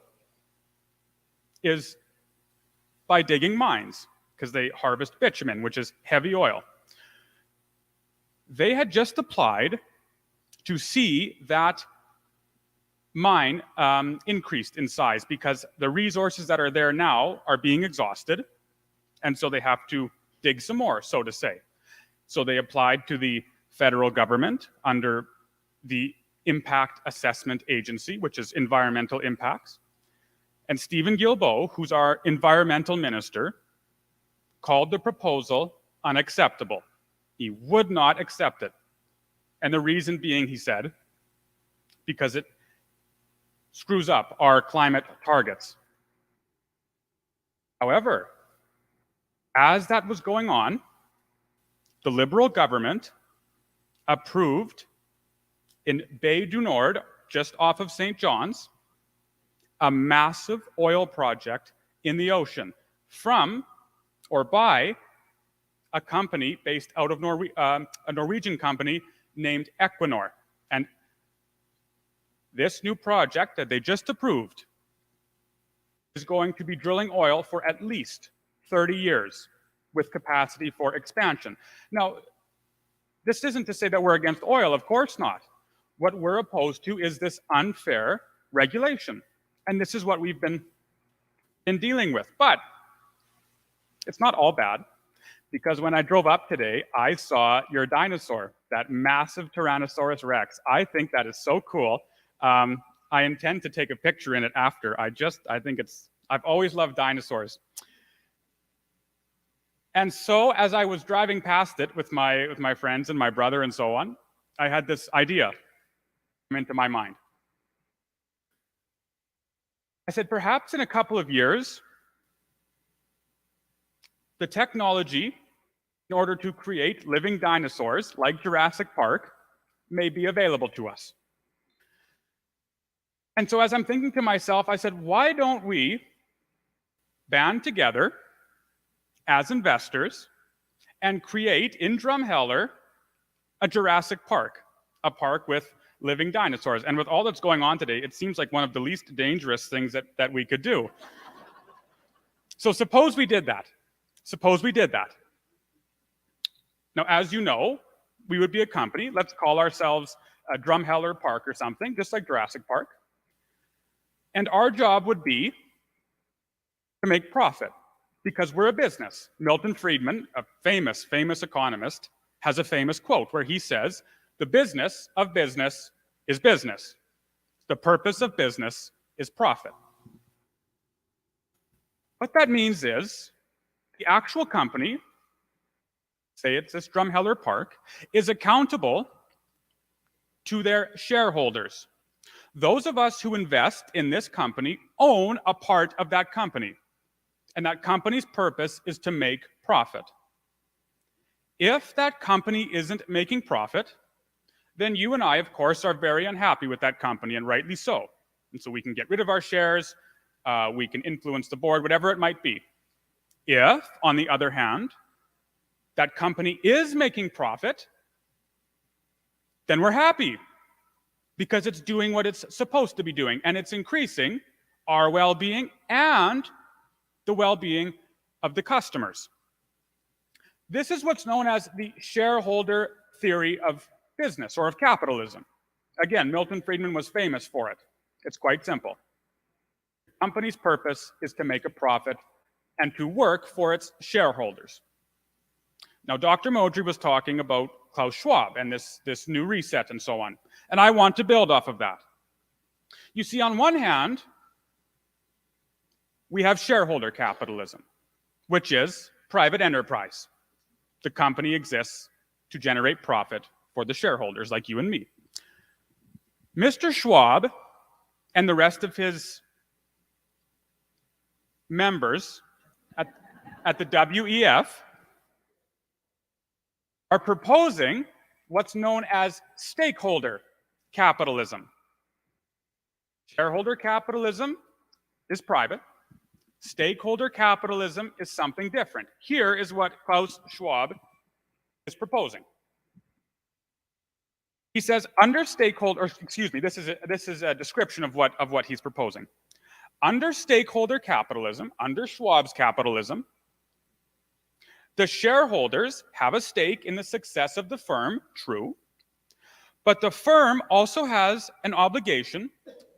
is by digging mines, because they harvest bitumen, which is heavy oil. They had just applied to see that mine increased in size because the resources that are there now are being exhausted, and so they have to dig some more, so to say. So they applied to the federal government under the Impact Assessment Agency, which is environmental impacts. And Stephen Guilbeault, who's our environmental minister, called the proposal unacceptable. He would not accept it. And the reason being, he said, because it screws up our climate targets. However, as that was going on, the Liberal government approved in Bay du Nord, just off of St. John's, a massive oil project in the ocean from or by a company based out of a Norwegian company named Equinor. And this new project that they just approved is going to be drilling oil for at least 30 years with capacity for expansion. Now, this isn't to say that we're against oil, of course not. What we're opposed to is this unfair regulation. And this is what we've been dealing with. But it's not all bad, because when I drove up today, I saw your dinosaur, that massive Tyrannosaurus Rex. I think that is so cool. I intend to take a picture in it after. I think I've always loved dinosaurs. And so as I was driving past it with my friends and my brother and so on, I had this idea come into my mind. I said, perhaps in a couple of years, the technology in order to create living dinosaurs like Jurassic Park may be available to us. And so as I'm thinking to myself, I said, why don't we band together as investors and create in Drumheller a Jurassic Park, a park with living dinosaurs. And with all that's going on today, it seems like one of the least dangerous things that we could do. So suppose we did that. Suppose we did that. Now, as you know, we would be a company. Let's call ourselves a Drumheller Park or something, just like Jurassic Park. And our job would be to make profit, because we're a business. Milton Friedman, a famous economist, has a famous quote where he says, "The business of business is business. The purpose of business is profit." What that means is the actual company, say it's this Drumheller Park, is accountable to their shareholders. Those of us who invest in this company own a part of that company, and that company's purpose is to make profit. If that company isn't making profit, then you and I, of course, are very unhappy with that company, and rightly so. And so we can get rid of our shares, we can influence the board, whatever it might be. If, on the other hand, that company is making profit, then we're happy, because it's doing what it's supposed to be doing, and it's increasing our well-being and the well-being of the customers. This is what's known as the shareholder theory of business or of capitalism. Again, Milton Friedman was famous for it. It's quite simple. The company's purpose is to make a profit and to work for its shareholders. Now, Dr. Modry was talking about Klaus Schwab and this new reset and so on, and I want to build off of that. You see, on one hand, we have shareholder capitalism, which is private enterprise. The company exists to generate profit for the shareholders like you and me. Mr. Schwab and the rest of his members at the WEF are proposing what's known as stakeholder capitalism. Shareholder capitalism is private. Stakeholder capitalism is something different. Here is what Klaus Schwab is proposing. He says, this is a description of what he's proposing. Under stakeholder capitalism, under Schwab's capitalism, the shareholders have a stake in the success of the firm, true, but the firm also has an obligation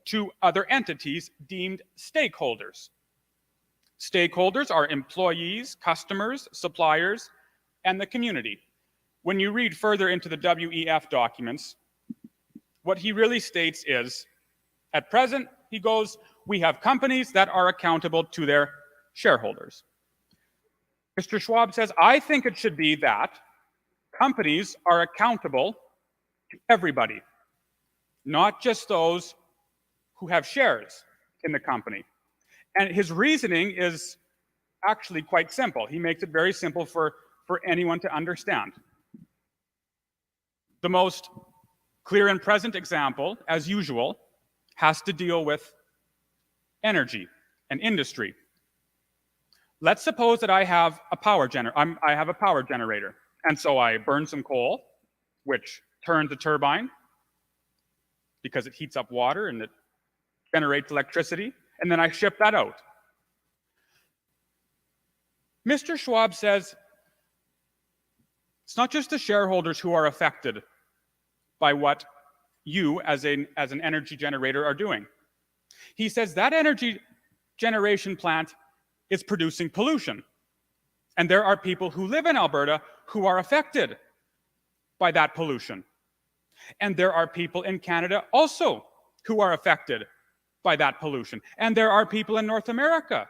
to other entities deemed stakeholders. Stakeholders are employees, customers, suppliers, and the community. When you read further into the WEF documents, what he really states is, at present, he goes, we have companies that are accountable to their shareholders. Mr. Schwab says, I think it should be that companies are accountable to everybody, not just those who have shares in the company. And his reasoning is actually quite simple. He makes it very simple for anyone to understand. The most clear and present example, as usual, has to deal with energy and industry. Let's suppose that I have a power generator, and so I burn some coal, which turns a turbine because it heats up water and it generates electricity, and then I ship that out. Mr. Schwab says it's not just the shareholders who are affected by what you as an energy generator are doing. He says that energy generation plant is producing pollution. And there are people who live in Alberta who are affected by that pollution. And there are people in Canada also who are affected by that pollution. And there are people in North America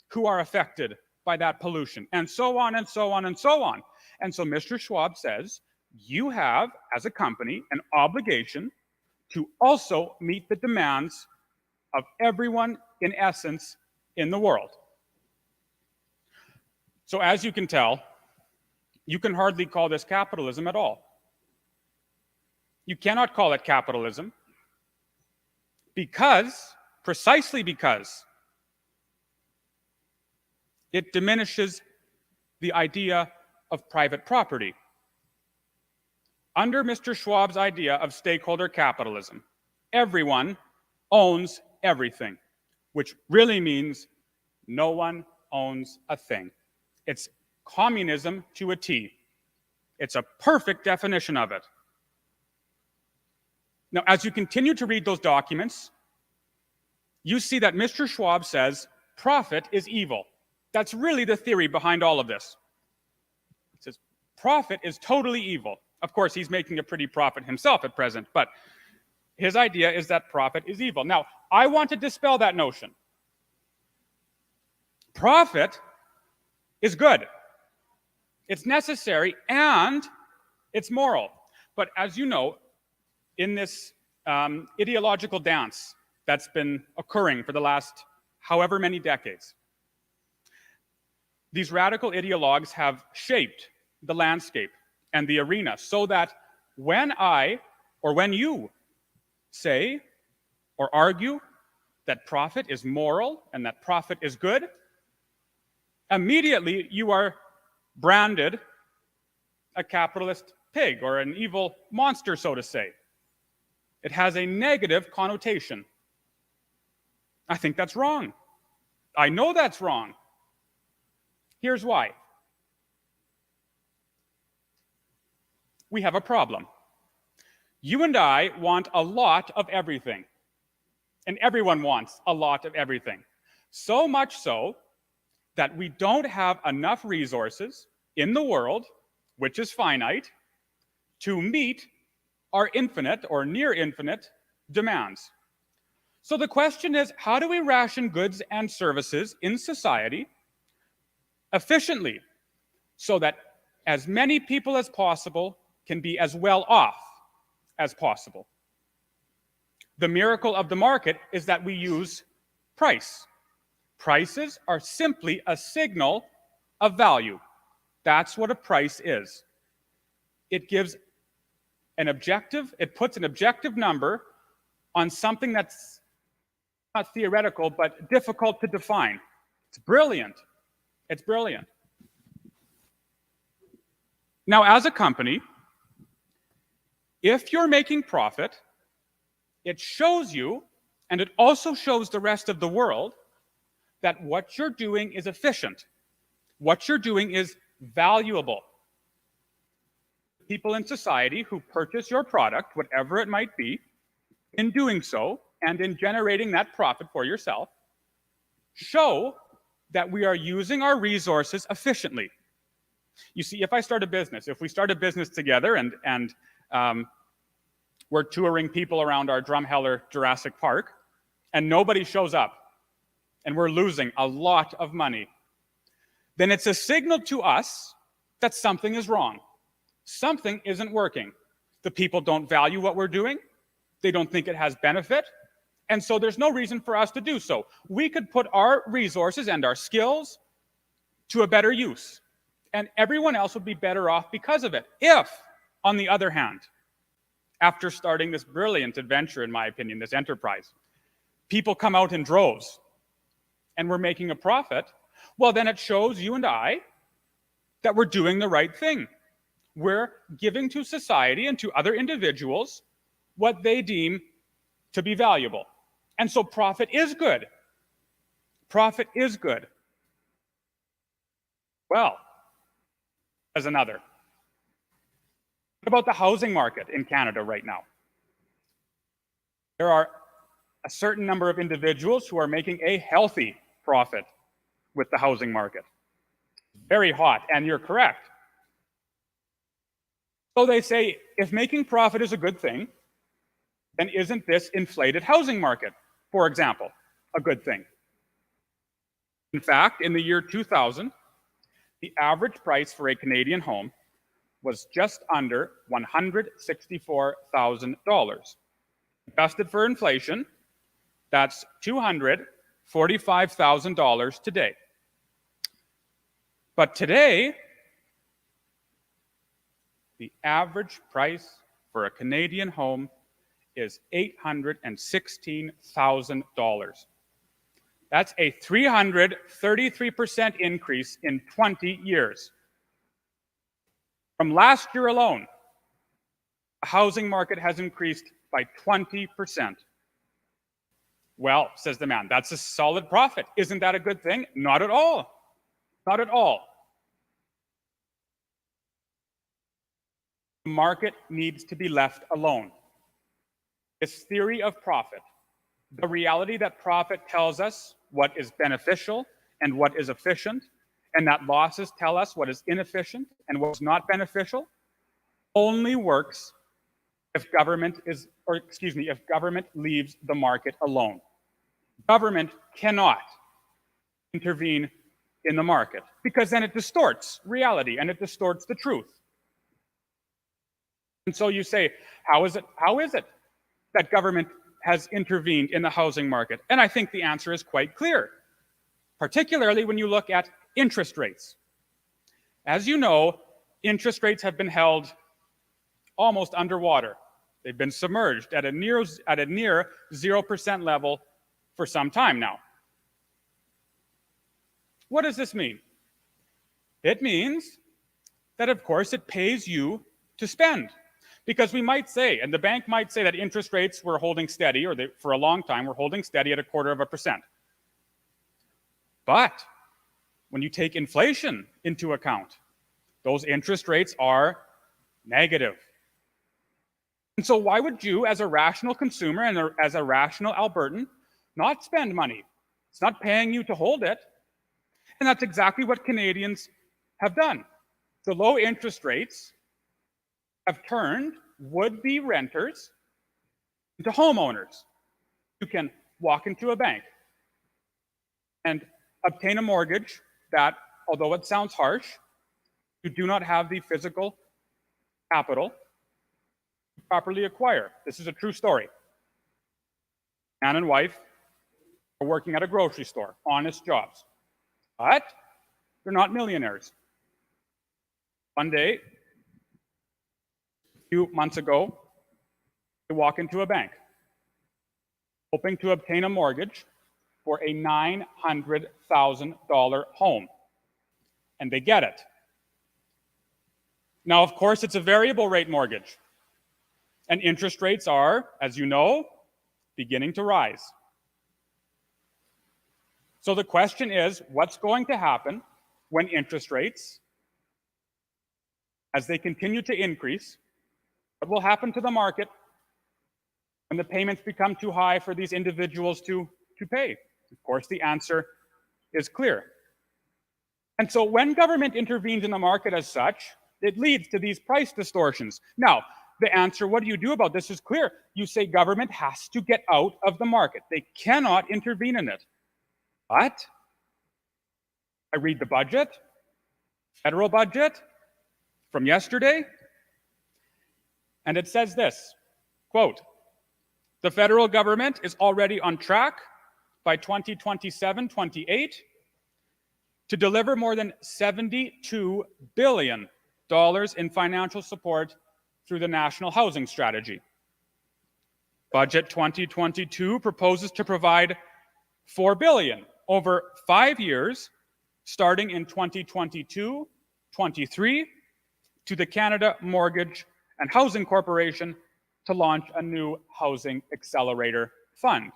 who are affected by that pollution, and so on and so on and so on. And so Mr. Schwab says, you have, as a company, an obligation to also meet the demands of everyone, in essence, in the world. So as you can tell, you can hardly call this capitalism at all. You cannot call it capitalism precisely because it diminishes the idea of private property. Under Mr. Schwab's idea of stakeholder capitalism, everyone owns everything, which really means no one owns a thing. It's communism to a T. It's a perfect definition of it. Now, as you continue to read those documents, you see that Mr. Schwab says profit is evil. That's really the theory behind all of this. He says profit is totally evil. Of course, he's making a pretty profit himself at present, but his idea is that profit is evil. Now, I want to dispel that notion. Profit is good. It's necessary and it's moral. But as you know, in this ideological dance that's been occurring for the last however many decades, these radical ideologues have shaped the landscape and the arena so that when you say or argue that profit is moral and that profit is good, immediately you are branded a capitalist pig or an evil monster, so to say. It has a negative connotation. I think that's wrong. I know that's wrong. Here's why. We have a problem. You and I want a lot of everything. And everyone wants a lot of everything. So much so that we don't have enough resources in the world, which is finite, to meet our infinite or near infinite demands. So the question is, how do we ration goods and services in society efficiently so that as many people as possible can be as well off as possible? The miracle of the market is that we use price. Prices are simply a signal of value. That's what a price is. It gives an objective, it puts an objective number on something that's not theoretical, but difficult to define. It's brilliant. It's brilliant. Now, as a company, if you're making profit, it shows you, and it also shows the rest of the world, that what you're doing is efficient. What you're doing is valuable. People in society who purchase your product, whatever it might be, in doing so, and in generating that profit for yourself, show that we are using our resources efficiently. You see, if we start a business together and we're touring people around our Drumheller Jurassic Park, and nobody shows up, and we're losing a lot of money, then it's a signal to us that something is wrong. Something isn't working. The people don't value what we're doing. They don't think it has benefit. And so there's no reason for us to do so. We could put our resources and our skills to a better use, and everyone else would be better off because of it. If, on the other hand, after starting this brilliant adventure, in my opinion, this enterprise, people come out in droves and we're making a profit, well, then it shows you and I that we're doing the right thing. We're giving to society and to other individuals what they deem to be valuable. And so profit is good. Profit is good. Well, as another. What about the housing market in Canada right now? There are a certain number of individuals who are making a healthy profit with the housing market. Very hot, and you're correct. So they say, if making profit is a good thing, then isn't this inflated housing market, for example, a good thing? In fact, in the year 2000, the average price for a Canadian home was just under $164,000. Adjusted for inflation, that's $245,000 today. But today, the average price for a Canadian home is $816,000. That's a 333% increase in 20 years. From last year alone, the housing market has increased by 20%. Well, says the man, that's a solid profit. Isn't that a good thing? Not at all. Not at all. The market needs to be left alone. This theory of profit, the reality that profit tells us what is beneficial and what is efficient, and that losses tell us what is inefficient and what is not beneficial, only works if government leaves the market alone. Government cannot intervene in the market because then it distorts reality and it distorts the truth. And so you say, how is it that government has intervened in the housing market? And I think the answer is quite clear, particularly when you look at interest rates. As you know, interest rates have been held almost underwater. They've been submerged at a near 0% level for some time now. What does this mean? It means that, of course, it pays you to spend. Because we might say, and the bank might say, that interest rates were holding steady, or they, for a long time, were holding steady at 0.25%. But when you take inflation into account, those interest rates are negative. And so why would you, as a rational consumer and as a rational Albertan, not spend money? It's not paying you to hold it. And that's exactly what Canadians have done. The low interest rates have turned would-be renters into homeowners who can walk into a bank and obtain a mortgage that, although it sounds harsh, you do not have the physical capital to properly acquire. This is a true story. Man and wife are working at a grocery store, honest jobs, but they're not millionaires. One day, a few months ago, they walk into a bank, hoping to obtain a mortgage for a $900,000 home, and they get it. Now, of course, it's a variable rate mortgage, and interest rates are, as you know, beginning to rise. So the question is, what's going to happen when interest rates, as they continue to increase, what will happen to the market when the payments become too high for these individuals to pay? Of course, the answer is clear. And so when government intervenes in the market as such, it leads to these price distortions. Now, the answer, what do you do about this, is clear. You say government has to get out of the market. They cannot intervene in it. But I read the budget, federal budget from yesterday, and it says this, quote, "The federal government is already on track by 2027-28 to deliver more than $72 billion in financial support through the National Housing Strategy. Budget 2022 proposes to provide $4 billion over 5 years, starting in 2022-23, to the Canada Mortgage and Housing Corporation to launch a new housing accelerator fund."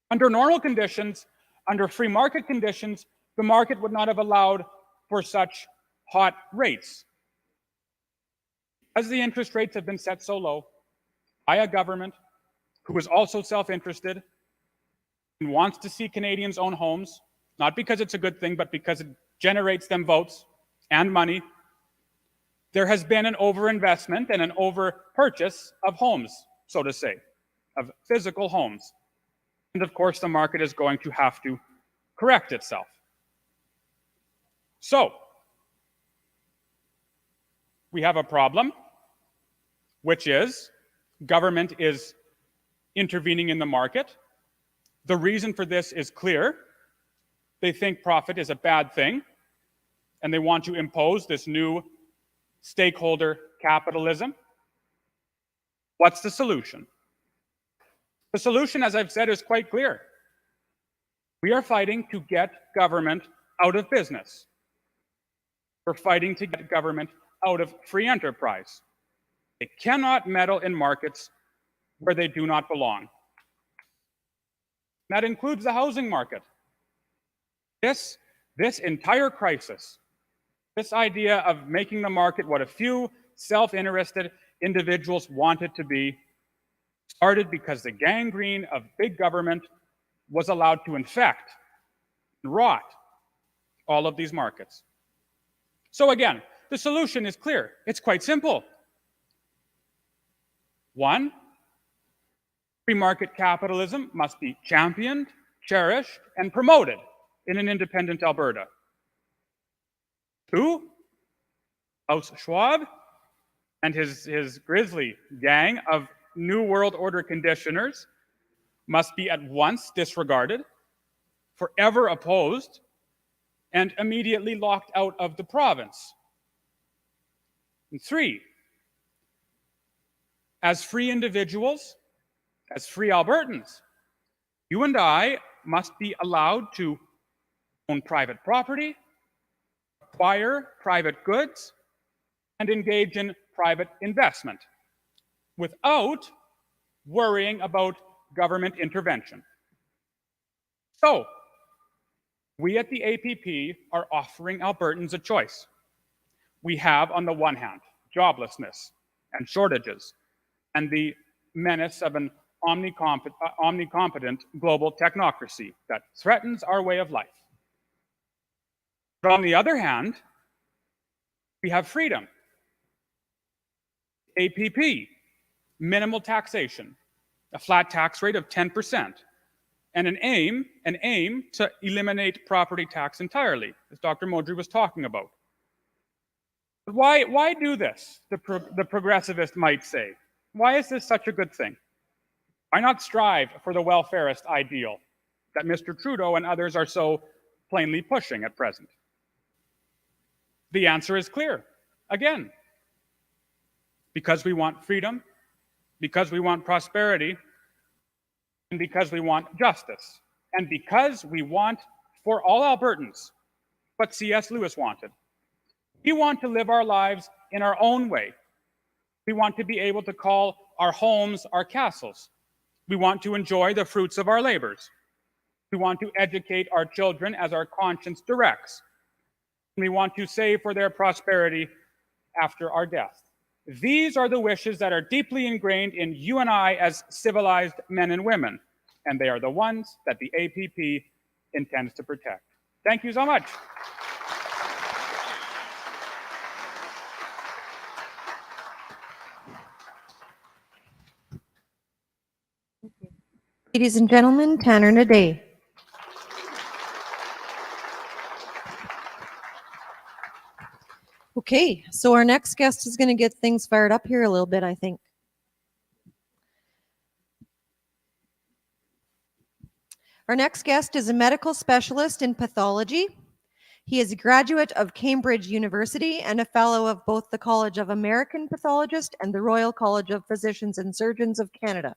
Under normal conditions, under free market conditions, the market would not have allowed for such hot rates. As the interest rates have been set so low by a government who is also self-interested and wants to see Canadians own homes, not because it's a good thing, but because it generates them votes and money, there has been an overinvestment and an over-purchase of homes, so to say, of physical homes. And of course, the market is going to have to correct itself. So, we have a problem, which is government is intervening in the market. The reason for this is clear. They think profit is a bad thing, and they want to impose this new stakeholder capitalism. What's the solution? The solution, as I've said, is quite clear. We are fighting to get government out of business. We're fighting to get government out of free enterprise. They cannot meddle in markets where they do not belong. That includes the housing market. This entire crisis, this idea of making the market what a few self-interested individuals want it to be, started because the gangrene of big government was allowed to infect and rot all of these markets. So again, the solution is clear. It's quite simple. One, free market capitalism must be championed, cherished, and promoted in an independent Alberta. Two, Klaus Schwab and his grisly gang of New World Order conditioners must be at once disregarded, forever opposed, and immediately locked out of the province. And three, as free individuals, as free Albertans, you and I must be allowed to own private property, acquire private goods, and engage in private investment without worrying about government intervention. So, we at the APP are offering Albertans a choice. We have, on the one hand, joblessness and shortages and the menace of an omnicompetent global technocracy that threatens our way of life. But on the other hand, we have freedom. APP, minimal taxation, a flat tax rate of 10%, and an aim to eliminate property tax entirely, as Dr. Modry was talking about. But why do this, the progressivist might say? Why is this such a good thing? Why not strive for the welfarist ideal that Mr. Trudeau and others are so plainly pushing at present? The answer is clear. Again, because we want freedom, because we want prosperity, and because we want justice, and because we want, for all Albertans, what C.S. Lewis wanted. We want to live our lives in our own way. We want to be able to call our homes our castles. We want to enjoy the fruits of our labors. We want to educate our children as our conscience directs. We want to save for their prosperity after our death. These are the wishes that are deeply ingrained in you and I as civilized men and women, and they are the ones that the APP intends to protect. Thank you so much. Ladies and gentlemen, Tanner Hnidey. Okay, so our next guest is going to get things fired up here a little bit, I think. Our next guest is a medical specialist in pathology. He is a graduate of Cambridge University and a fellow of both the College of American Pathologists and the Royal College of Physicians and Surgeons of Canada.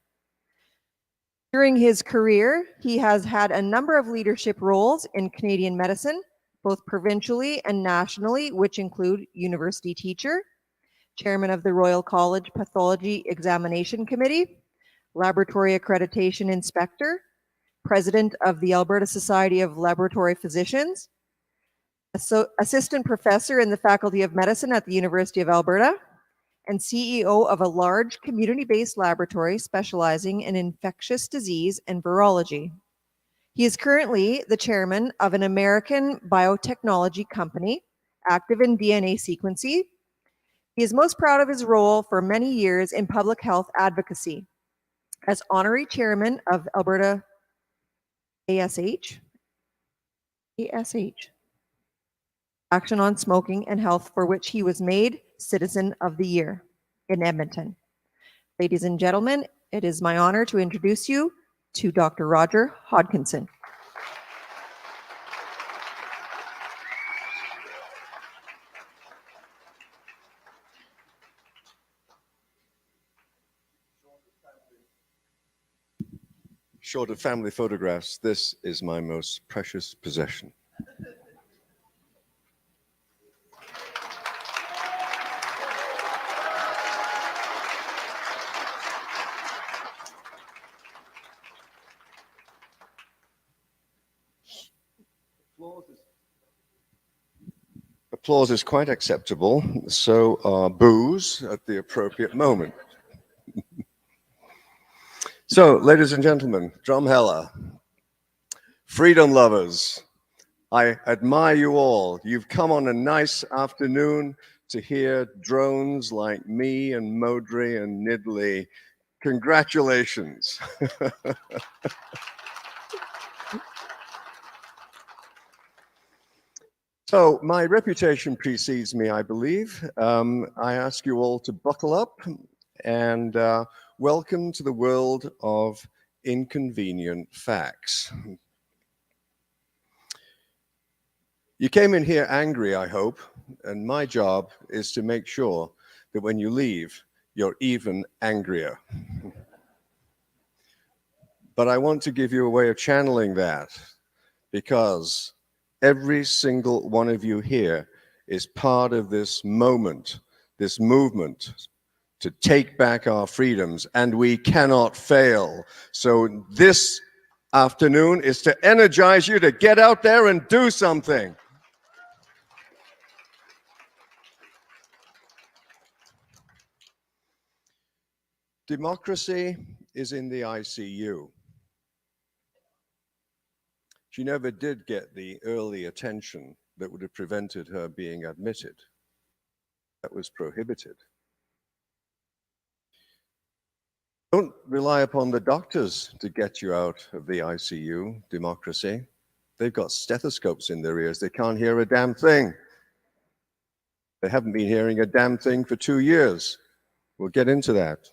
During his career, he has had a number of leadership roles in Canadian medicine, both provincially and nationally, which include university teacher, chairman of the Royal College Pathology Examination Committee, laboratory accreditation inspector, president of the Alberta Society of Laboratory Physicians, assistant professor in the Faculty of Medicine at the University of Alberta, and CEO of a large community-based laboratory specializing in infectious disease and virology. He is currently the chairman of an American biotechnology company active in DNA sequencing. He is most proud of his role for many years in public health advocacy as honorary chairman of Alberta ASH, Action on Smoking and Health, for which he was made Citizen of the Year in Edmonton. Ladies and gentlemen, it is my honor to introduce you to Dr. Roger Hodkinson. Short of family photographs, this is my most precious possession. Applause is quite acceptable, so are boos at the appropriate moment. So, ladies and gentlemen, Drumheller, freedom lovers, I admire you all. You've come on a nice afternoon to hear drones like me and Modry and Hnidey. Congratulations. So my reputation precedes me, I believe. I ask you all to buckle up and welcome to the world of inconvenient facts. You came in here angry, I hope, and my job is to make sure that when you leave, you're even angrier. But I want to give you a way of channeling that, because every single one of you here is part of this moment, this movement to take back our freedoms, and we cannot fail. So this afternoon is to energize you to get out there and do something. Democracy is in the ICU. She never did get the early attention that would have prevented her being admitted. That was prohibited. Don't rely upon the doctors to get you out of the ICU, democracy. They've got stethoscopes in their ears. They can't hear a damn thing. They haven't been hearing a damn thing for 2 years. We'll get into that.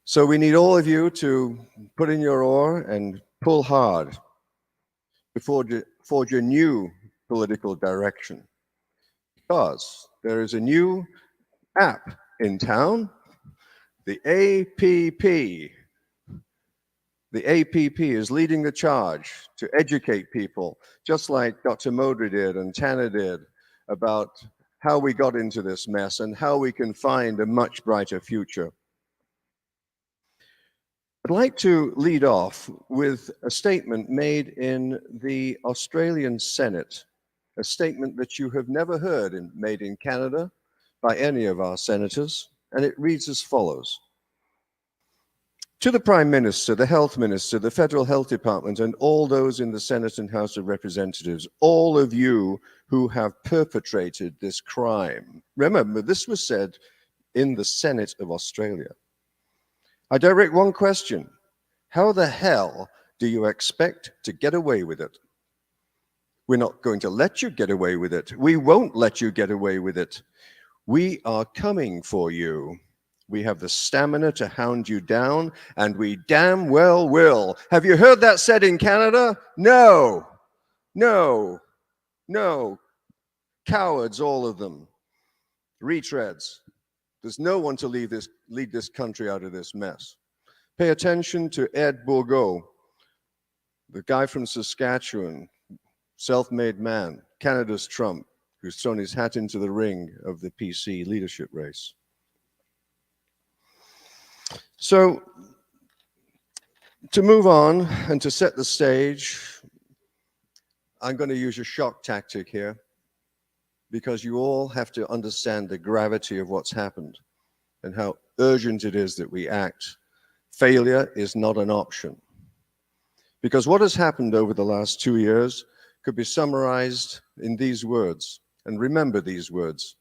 So we need all of you to put in your oar and pull hard before forge a new political direction. Because there is a new app in town, the APP. The APP is leading the charge to educate people, just like Dr. Modry did and Tanner did, about how we got into this mess and how we can find a much brighter future. I'd like to lead off with a statement made in the Australian Senate, a statement that you have never heard made in Canada by any of our senators, and it reads as follows. To the Prime Minister, the Health Minister, the Federal Health Department, and all those in the Senate and House of Representatives, all of you who have perpetrated this crime. Remember, this was said in the Senate of Australia. I direct one question. How the hell do you expect to get away with it? We're not going to let you get away with it. We won't let you get away with it. We are coming for you. We have the stamina to hound you down, and we damn well will. Have you heard that said in Canada? No, no, no. Cowards, all of them. Retreads. There's no one to lead this country out of this mess. Pay attention to Ed Bourgault, the guy from Saskatchewan, self-made man, Canada's Trump, who's thrown his hat into the ring of the PC leadership race. So, to move on and to set the stage, I'm going to use a shock tactic here, because you all have to understand the gravity of what's happened and how urgent it is that we act. Failure is not an option. Because what has happened over the last 2 years could be summarized in these words. And remember these words.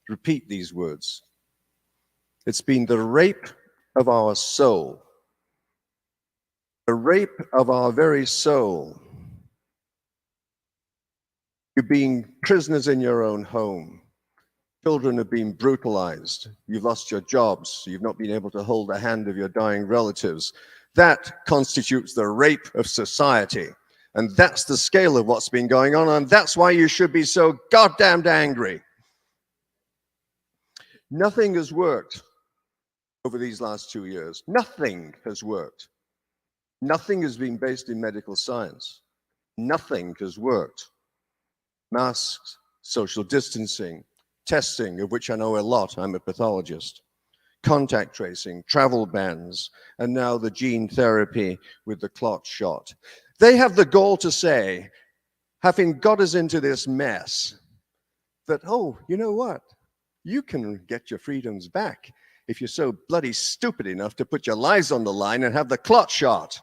Repeat these words. It's been the rape of our soul. The rape of our very soul. You're being prisoners in your own home. Children have been brutalized. You've lost your jobs. You've not been able to hold the hand of your dying relatives. That constitutes the rape of society. And that's the scale of what's been going on. And that's why you should be so goddamned angry. Nothing has worked over these last 2 years. Nothing has worked. Nothing has been based in medical science. Nothing has worked. Masks, social distancing, testing, of which I know a lot, I'm a pathologist, contact tracing, travel bans, and now the gene therapy with the clot shot. They have the gall to say, having got us into this mess, that, oh, you know what? You can get your freedoms back if you're so bloody stupid enough to put your lives on the line and have the clot shot.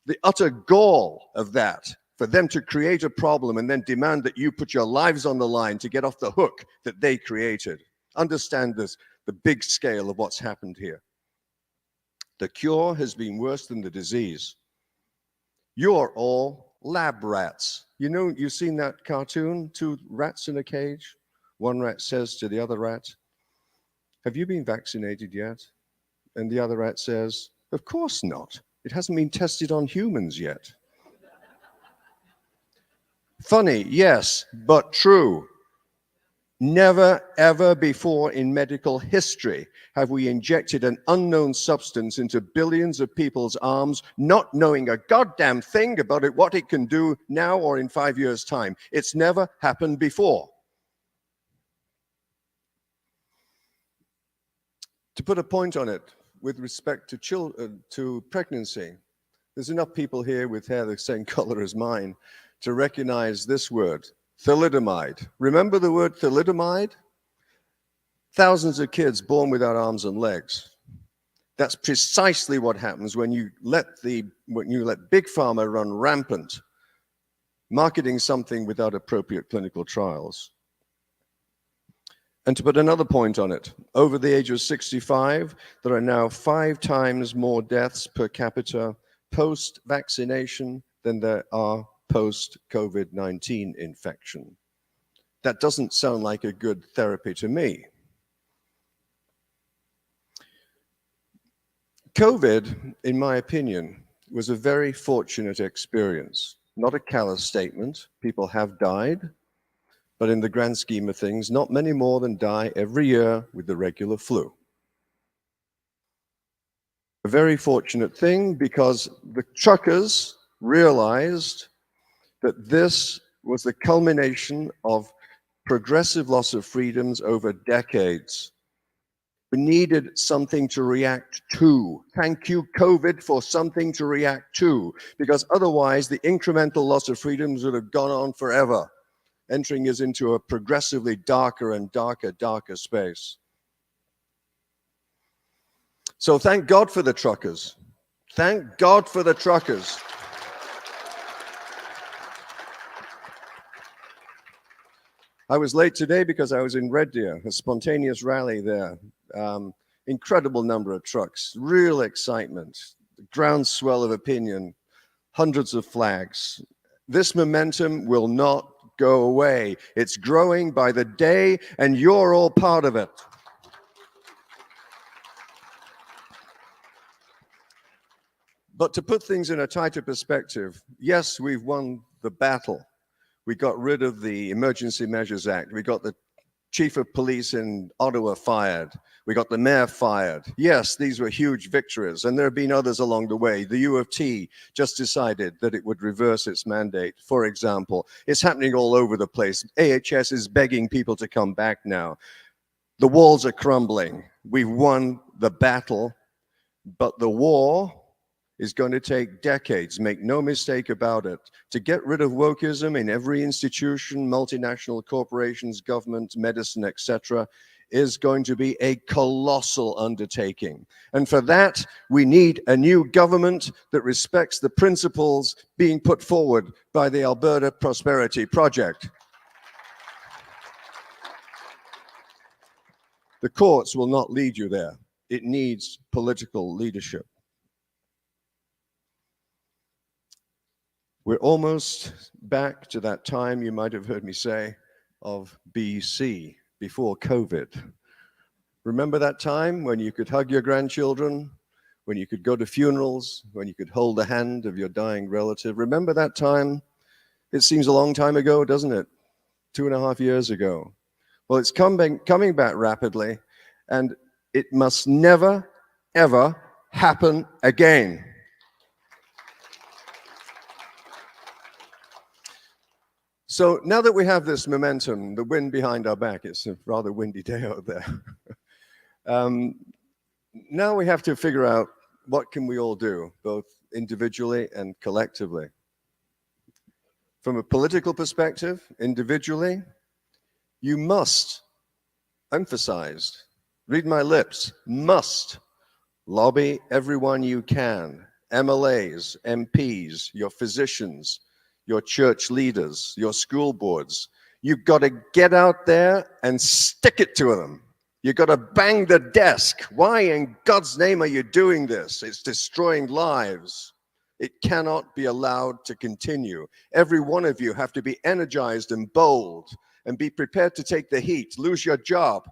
The utter gall of that, for them to create a problem and then demand that you put your lives on the line to get off the hook that they created. Understand this, the big scale of what's happened here. The cure has been worse than the disease. You're all lab rats. You know, you've seen that cartoon, 2 rats in a cage? One rat says to the other rat, "Have you been vaccinated yet?" And the other rat says, "Of course not. It hasn't been tested on humans yet." Funny, yes, but true. Never, ever before in medical history have we injected an unknown substance into billions of people's arms, not knowing a goddamn thing about it, what it can do now or in 5 years' time. It's never happened before. To put a point on it, with respect to pregnancy, there's enough people here with hair the same color as mine to recognize this word, thalidomide. Remember the word thalidomide? Thousands of kids born without arms and legs. That's precisely what happens when you let big pharma run rampant, marketing something without appropriate clinical trials. And to put another point on it, over the age of 65, there are now 5 times more deaths per capita post-vaccination than there are post-COVID-19 infection. That doesn't sound like a good therapy to me. COVID, in my opinion, was a very fortunate experience. Not a callous statement. People have died. But in the grand scheme of things, not many more than die every year with the regular flu. A very fortunate thing because the truckers realized that this was the culmination of progressive loss of freedoms over decades. We needed something to react to. Thank you, COVID, for something to react to, because otherwise the incremental loss of freedoms would have gone on forever, entering us into a progressively darker and darker space. So thank God for the truckers. Thank God for the truckers. I was late today because I was in Red Deer, a spontaneous rally there. Incredible number of trucks, real excitement, groundswell of opinion, hundreds of flags. This momentum will not go away. It's growing by the day, and you're all part of it. But to put things in a tighter perspective, yes, we've won the battle. We got rid of the Emergency Measures Act. We got the chief of police in Ottawa fired. We got the mayor fired. Yes, these were huge victories, and there have been others along the way. The U of T just decided that it would reverse its mandate, for example. It's happening all over the place. AHS is begging people to come back now. The walls are crumbling. We've won the battle, but the war is going to take decades, make no mistake about it. To get rid of wokeism in every institution, multinational corporations, government, medicine, etc., is going to be a colossal undertaking. And for that, we need a new government that respects the principles being put forward by the Alberta Prosperity Project. The courts will not lead you there. It needs political leadership. We're almost back to that time, you might have heard me say, of BC, before COVID. Remember that time when you could hug your grandchildren, when you could go to funerals, when you could hold the hand of your dying relative? Remember that time? It seems a long time ago, doesn't it? 2.5 years ago. Well, it's coming back rapidly, and it must never, ever happen again. So now that we have this momentum, the wind behind our back, it's a rather windy day out there. Now we have to figure out what can we all do, both individually and collectively. From a political perspective, individually, you must, emphasized, read my lips, must lobby everyone you can, MLAs, MPs, your physicians, your church leaders, your school boards. You've got to get out there and stick it to them. You've got to bang the desk. Why in God's name are you doing this? It's destroying lives. It cannot be allowed to continue. Every one of you have to be energized and bold and be prepared to take the heat, lose your job,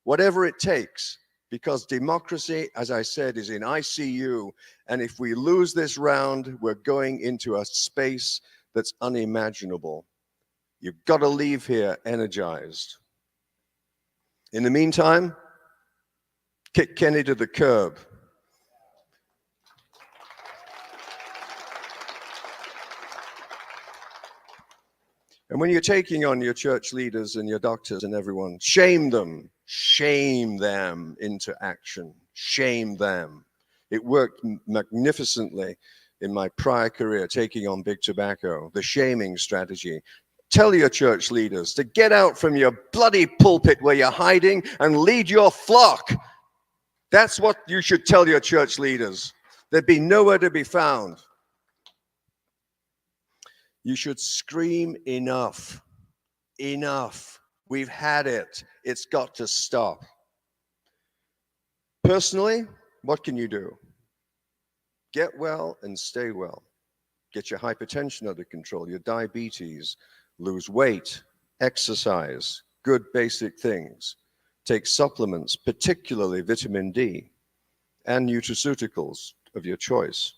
whatever it takes, because democracy, as I said, is in ICU. And if we lose this round, we're going into a space that's unimaginable. You've got to leave here energized. In the meantime, kick Kenny to the curb. And when you're taking on your church leaders and your doctors and everyone, shame them into action, shame them. It worked magnificently in my prior career, taking on big tobacco, the shaming strategy. Tell your church leaders to get out from your bloody pulpit where you're hiding and lead your flock. That's what you should tell your church leaders. They'd be nowhere to be found. You should scream, enough, enough. We've had it. It's got to stop. Personally, what can you do? Get well and stay well. Get your hypertension under control, your diabetes, lose weight, exercise, good basic things. Take supplements, particularly vitamin D, and nutraceuticals of your choice.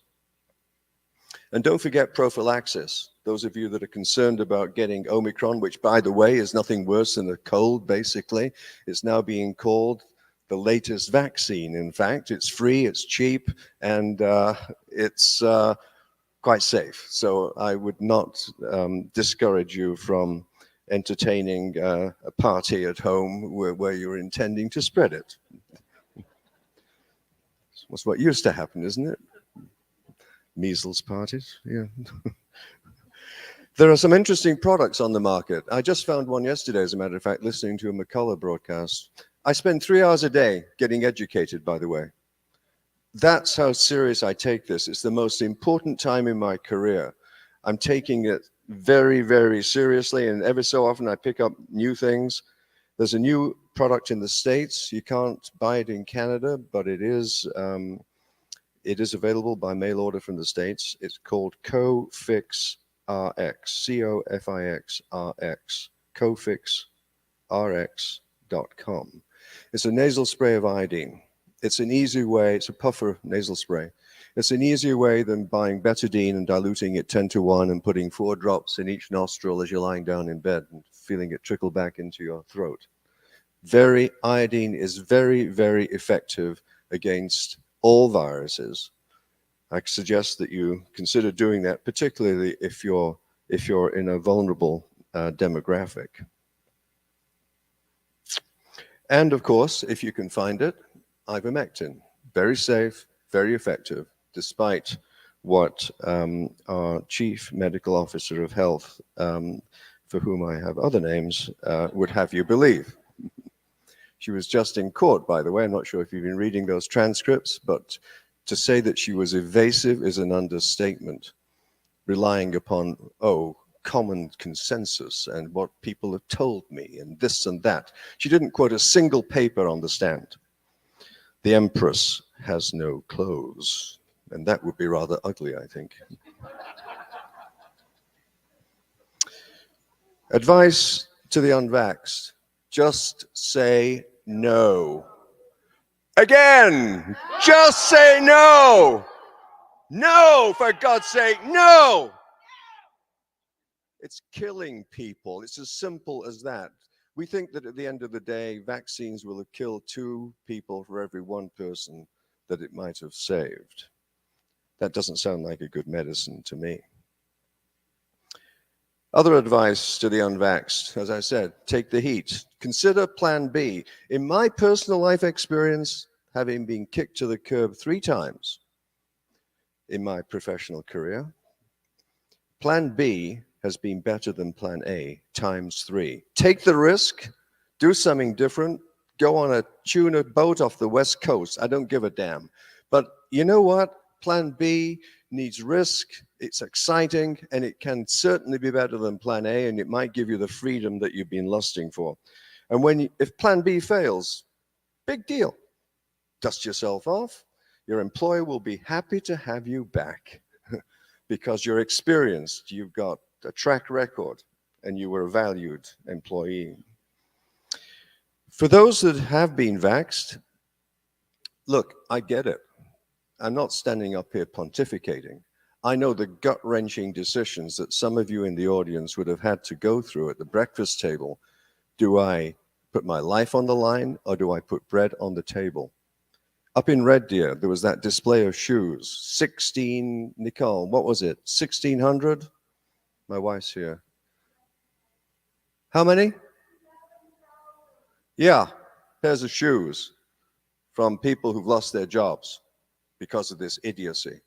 And don't forget prophylaxis. Those of you that are concerned about getting Omicron, which, by the way, is nothing worse than a cold, basically. It's now being called the latest vaccine, in fact. It's free, it's cheap, and it's quite safe. So I would not discourage you from entertaining a party at home where you're intending to spread it. That's what used to happen, isn't it? Measles parties, yeah. There are some interesting products on the market. I just found one yesterday, as a matter of fact, listening to a McCullough broadcast. I spend 3 hours a day getting educated, by the way. That's how serious I take this. It's the most important time in my career. I'm taking it very, very seriously, and every so often I pick up new things. There's a new product in the States. You can't buy it in Canada, but it is available by mail order from the States. It's called CoFix RX, C-O-F-I-X RX, CoFixRx.com. It's a nasal spray of iodine. It's an easy way, it's a puffer nasal spray. It's an easier way than buying betadine and diluting it 10-to-1 and putting 4 drops in each nostril as you're lying down in bed and feeling it trickle back into your throat. Iodine is very, very effective against all viruses. I suggest that you consider doing that, particularly if you're in a vulnerable demographic. And of course, if you can find it, ivermectin, very safe, very effective, despite what our Chief Medical Officer of Health, for whom I have other names, would have you believe. She was just in court, by the way. I'm not sure if you've been reading those transcripts, but to say that she was evasive is an understatement, relying upon, common consensus and what people have told me and this and that. She didn't quote a single paper on the stand. The Empress has no clothes, and that would be rather ugly, I think. Advice to the unvaxxed: just say no. Again, just say no. No, for God's sake, no. It's killing people. It's as simple as that. We think that at the end of the day, vaccines will have killed 2 people for every 1 person that it might have saved. That doesn't sound like a good medicine to me. Other advice to the unvaxxed, as I said, take the heat. Consider plan B. In my personal life experience, having been kicked to the curb 3 times in my professional career, plan B has been better than plan A times 3. Take the risk, do something different, go on a tuna boat off the West Coast. I don't give a damn. But you know what? Plan B needs risk, it's exciting, and it can certainly be better than plan A, and it might give you the freedom that you've been lusting for. And if plan B fails, big deal. Dust yourself off. Your employer will be happy to have you back because you're experienced, you've got a track record, and you were a valued employee. For those that have been vaxxed, look, I get it. I'm not standing up here pontificating. I know the gut-wrenching decisions that some of you in the audience would have had to go through at the breakfast table. Do I put my life on the line, or do I put bread on the table? Up in Red Deer, there was that display of shoes. 16, Nicole, what was it? 1,600? My wife's here. How many? Yeah, pairs of shoes from people who've lost their jobs because of this idiocy.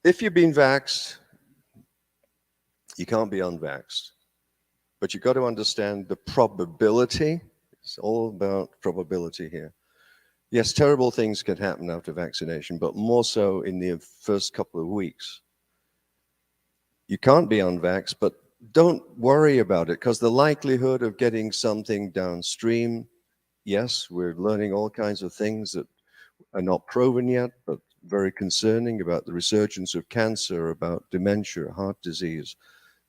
If you've been vaxxed, you can't be unvaxxed. But you've got to understand the probability. It's all about probability here. Yes, terrible things can happen after vaccination, but more so in the first couple of weeks. You can't be unvaxxed, but don't worry about it, because the likelihood of getting something downstream, yes, we're learning all kinds of things that are not proven yet, but very concerning about the resurgence of cancer, about dementia, heart disease.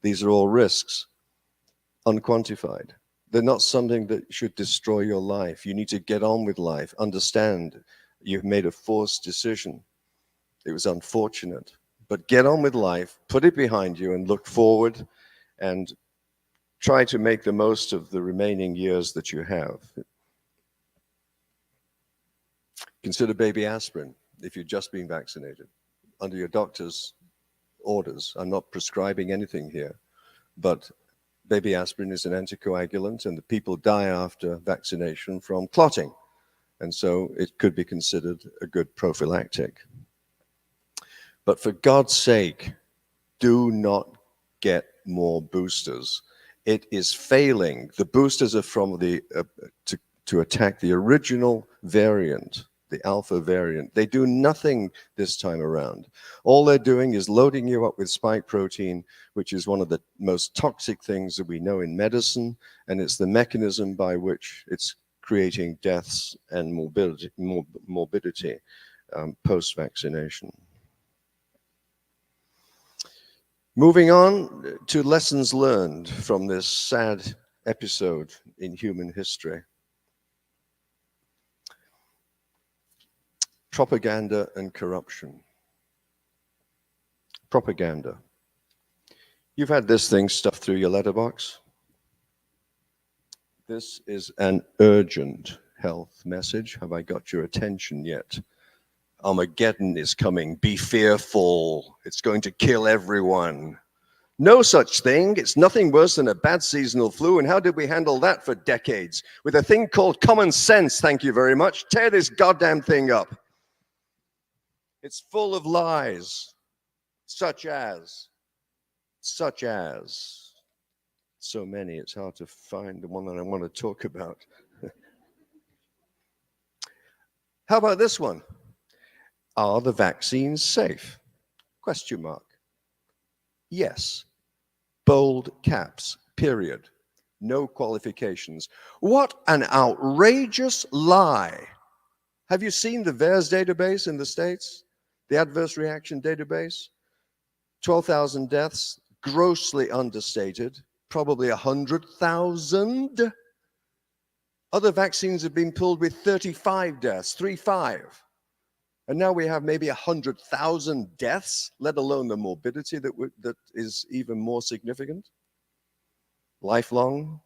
These are all risks, unquantified. They're not something that should destroy your life. You need to get on with life, understand you've made a forced decision. It was unfortunate, but get on with life, put it behind you, and look forward and try to make the most of the remaining years that you have. Consider baby aspirin if you've just been vaccinated under your doctor's orders. I'm not prescribing anything here, but baby aspirin is an anticoagulant, and the people die after vaccination from clotting. And so it could be considered a good prophylactic. But for God's sake, do not get more boosters. It is failing. The boosters are from the to attack the original variant, the alpha variant. They do nothing this time around. All they're doing is loading you up with spike protein, which is one of the most toxic things that we know in medicine, and it's the mechanism by which it's creating deaths and morbidity post-vaccination. Moving on to lessons learned from this sad episode in human history. Propaganda and corruption. Propaganda. You've had this thing stuffed through your letterbox. This is an urgent health message. Have I got your attention yet? Armageddon is coming. Be fearful. It's going to kill everyone. No such thing. It's nothing worse than a bad seasonal flu. And how did we handle that for decades? With a thing called common sense, thank you very much. Tear this goddamn thing up. It's full of lies, such as, So many, it's hard to find the one that I want to talk about. How about this one? Are the vaccines safe? Question mark. Yes. Bold caps, period. No qualifications. What an outrageous lie. Have you seen the VAERS database in the States? The adverse reaction database? 12,000 deaths, grossly understated, probably 100,000. Other vaccines have been pulled with 35 deaths, 35. And now we have maybe 100,000 deaths, let alone the morbidity that is even more significant. Lifelong.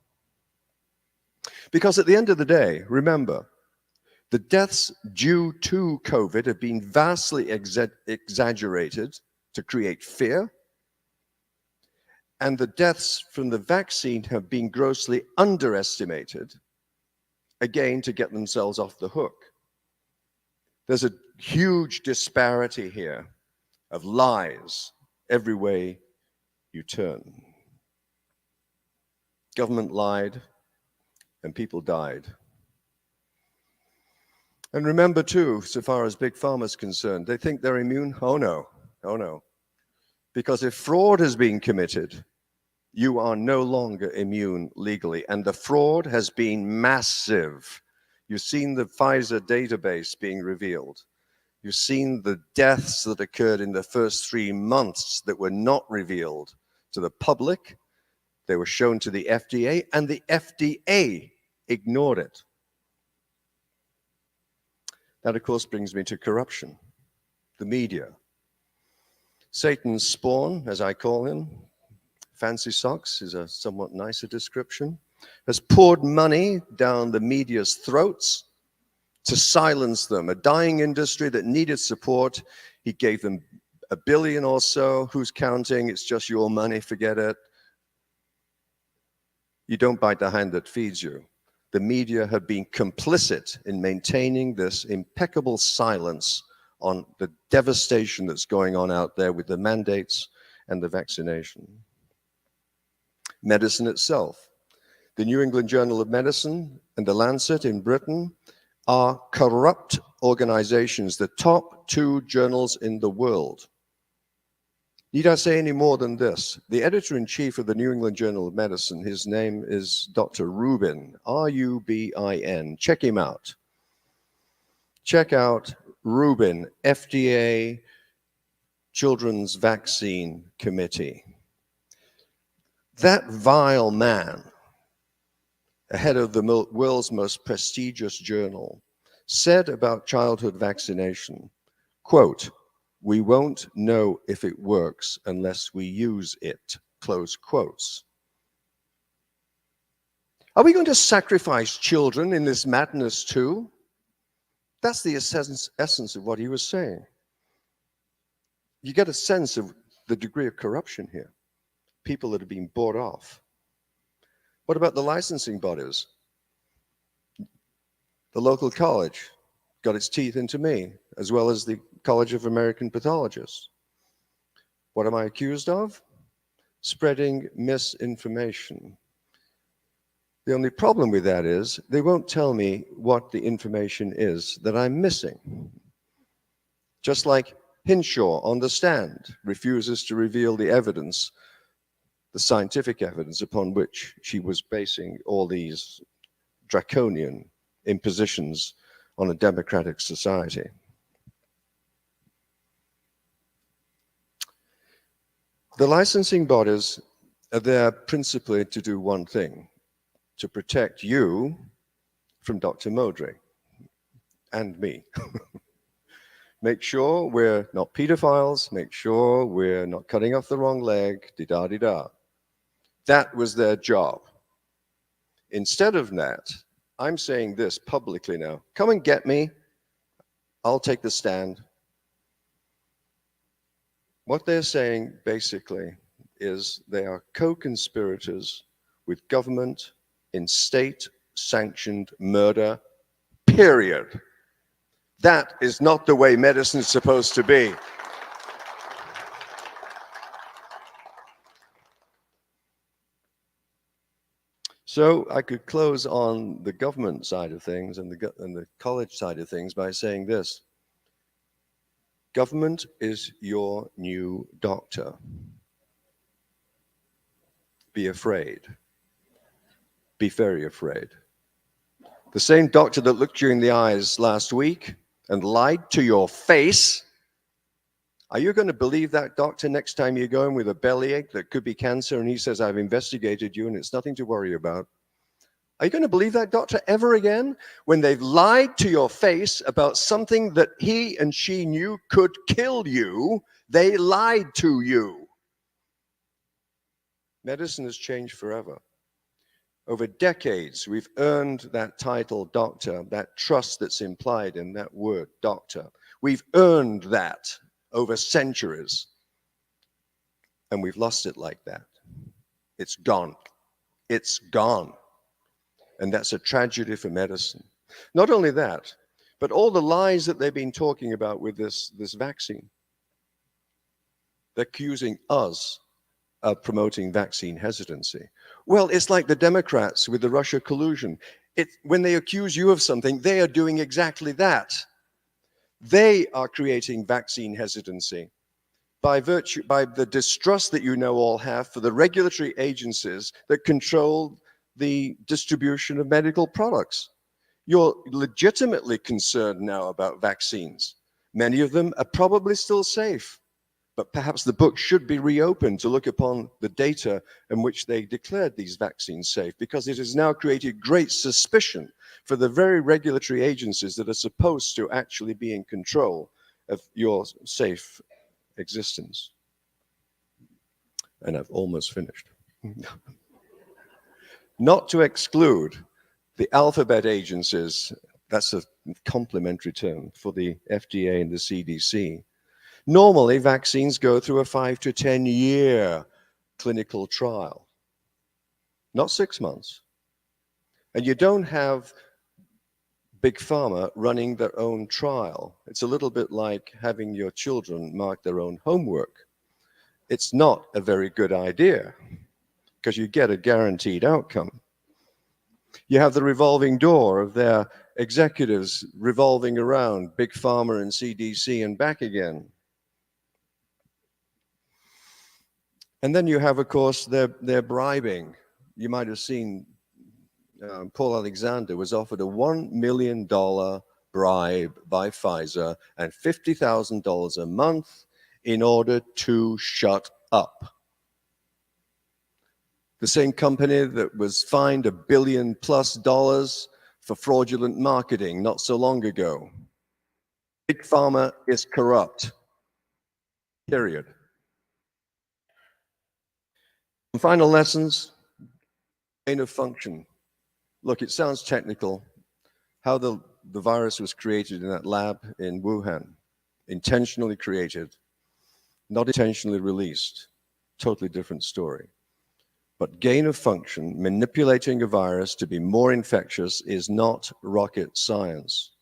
Because at the end of the day, remember, the deaths due to COVID have been vastly exaggerated to create fear, and the deaths from the vaccine have been grossly underestimated, again, to get themselves off the hook. There's a huge disparity here of lies every way you turn. Government lied, and people died. And remember too, so far as Big Pharma is concerned, they think they're immune. Oh no, oh no. Because if fraud has been committed, you are no longer immune legally. And the fraud has been massive. You've seen the Pfizer database being revealed. You've seen the deaths that occurred in the first 3 months that were not revealed to the public. They were shown to the FDA, and the FDA ignored it. That, of course, brings me to corruption, the media. Satan's spawn, as I call him, Fancy Socks is a somewhat nicer description, has poured money down the media's throats to silence them. A dying industry that needed support. He gave them $1 billion or so. Who's counting? It's just your money, forget it. You don't bite the hand that feeds you. The media have been complicit in maintaining this impeccable silence on the devastation that's going on out there with the mandates and the vaccination. Medicine itself. The New England Journal of Medicine and the Lancet in Britain are corrupt organizations, the top 2 journals in the world. Need I say any more than this? The editor-in-chief of the New England Journal of Medicine, his name is Dr. Rubin, R-U-B-I-N. Check him out. Check out Rubin, FDA Children's Vaccine Committee. That vile man, head of the world's most prestigious journal, said about childhood vaccination, quote, "We won't know if it works unless we use it," close quotes. Are we going to sacrifice children in this madness too? That's the essence of what he was saying. You get a sense of the degree of corruption here. People that are being bought off. What about the licensing bodies? The local college got its teeth into me, as well as the College of American Pathologists. What am I accused of? Spreading misinformation. The only problem with that is they won't tell me what the information is that I'm missing. Just like Hinshaw on the stand refuses to reveal the evidence, the scientific evidence upon which she was basing all these draconian impositions on a democratic society. The licensing bodies are there principally to do one thing, to protect you from Dr. Modry and me. Make sure we're not pedophiles, make sure we're not cutting off the wrong leg, di-da-di-da. That was their job. Instead of that, I'm saying this publicly now. Come and get me. I'll take the stand. What they're saying basically is they are co-conspirators with government in state-sanctioned murder, period. That is not the way medicine is supposed to be. So I could close on the government side of things and the college side of things by saying this. Government is your new doctor. Be afraid. Be very afraid. The same doctor that looked you in the eyes last week and lied to your face, are you going to believe that doctor next time you go in with a bellyache that could be cancer and he says, I've investigated you and it's nothing to worry about? Are you going to believe that doctor ever again when they've lied to your face about something that he and she knew could kill you? They lied to you. Medicine has changed forever. Over decades, we've earned that title, doctor, that trust that's implied in that word, doctor. We've earned that over centuries, and we've lost it like that. It's gone. It's gone. And that's a tragedy for medicine. Not only that, but all the lies that they've been talking about with this vaccine. They're accusing us of promoting vaccine hesitancy. Well, it's like the Democrats with the Russia collusion. When they accuse you of something, they are doing exactly that. They are creating vaccine hesitancy by the distrust that you now all have for the regulatory agencies that control the distribution of medical products. You're legitimately concerned now about vaccines. Many of them are probably still safe, but perhaps the book should be reopened to look upon the data in which they declared these vaccines safe, because it has now created great suspicion for the very regulatory agencies that are supposed to actually be in control of your safe existence. And I've almost finished. Not to exclude the alphabet agencies, that's a complimentary term for the FDA and the CDC. Normally, vaccines go through a 5 to 10 year clinical trial, not 6 months. And you don't have Big Pharma running their own trial. It's a little bit like having your children mark their own homework. It's not a very good idea, because you get a guaranteed outcome. You have the revolving door of their executives revolving around Big Pharma and CDC and back again. And then you have, of course, their bribing. You might have seen Paul Alexander was offered a $1 million bribe by Pfizer and $50,000 a month in order to shut up. The same company that was fined $1 billion+ for fraudulent marketing not so long ago. Big Pharma is corrupt, period. And final lessons, gain of function. Look, it sounds technical. How the virus was created in that lab in Wuhan, intentionally created, not intentionally released, totally different story. But gain of function, manipulating a virus to be more infectious, is not rocket science.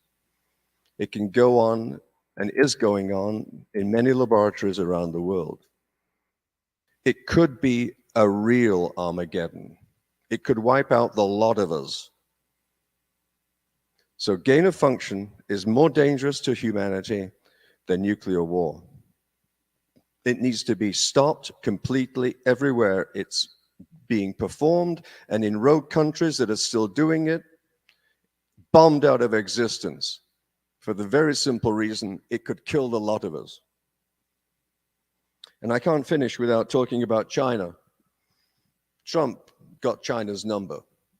It can go on and is going on in many laboratories around the world. It could be a real Armageddon. It could wipe out the lot of us. So gain of function is more dangerous to humanity than nuclear war. It needs to be stopped completely everywhere it's being performed, and in rogue countries that are still doing it, bombed out of existence for the very simple reason it could kill the lot of us. And I can't finish without talking about China. Trump got China's number.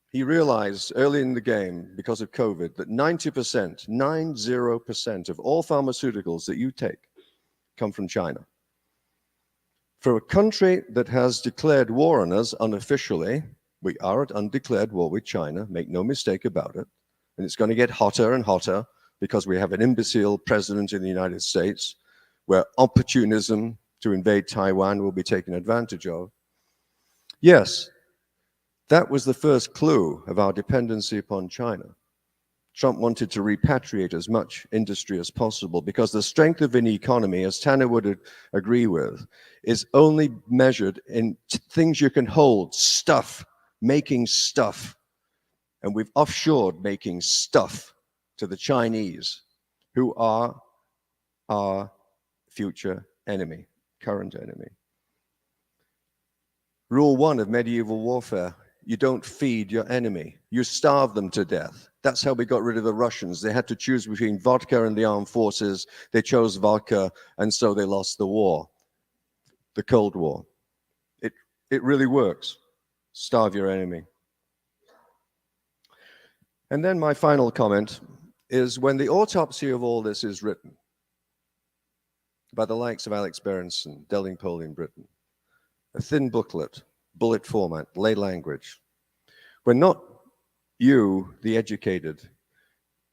He realized early in the game, because of COVID, that 90% of all pharmaceuticals that you take come from China. For a country that has declared war on us unofficially, we are at undeclared war with China, make no mistake about it. And it's going to get hotter and hotter because we have an imbecile president in the United States where opportunism to invade Taiwan will be taken advantage of. Yes, that was the first clue of our dependency upon China. Trump wanted to repatriate as much industry as possible because the strength of an economy, as Tanner would agree with, is only measured in things you can hold, stuff, making stuff, and we've offshored making stuff to the Chinese, who are our future enemy, current enemy. Rule 1 of medieval warfare: you don't feed your enemy, you starve them to death. That's how we got rid of the Russians. They had to choose between vodka and the armed forces. They chose vodka, and so they lost the war, the Cold War. It really works. Starve your enemy. And then my final comment is, when the autopsy of all this is written by the likes of Alex Berenson, Delingpole in Britain, a thin booklet, bullet format, lay language, when not you, the educated,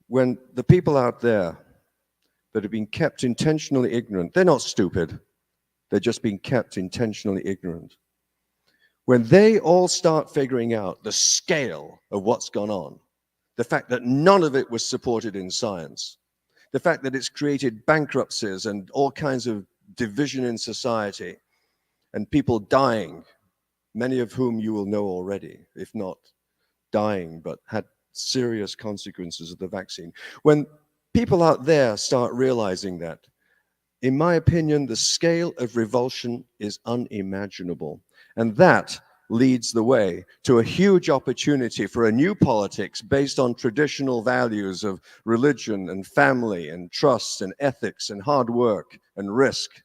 when the people out there that have been kept intentionally ignorant, they're not stupid, they're just being kept intentionally ignorant. When they all start figuring out the scale of what's gone on, the fact that none of it was supported in science, the fact that it's created bankruptcies and all kinds of division in society, and people dying, many of whom you will know already, if not dying, but had serious consequences of the vaccine. When people out there start realizing that, in my opinion, the scale of revulsion is unimaginable. And that leads the way to a huge opportunity for a new politics based on traditional values of religion and family and trust and ethics and hard work and risk.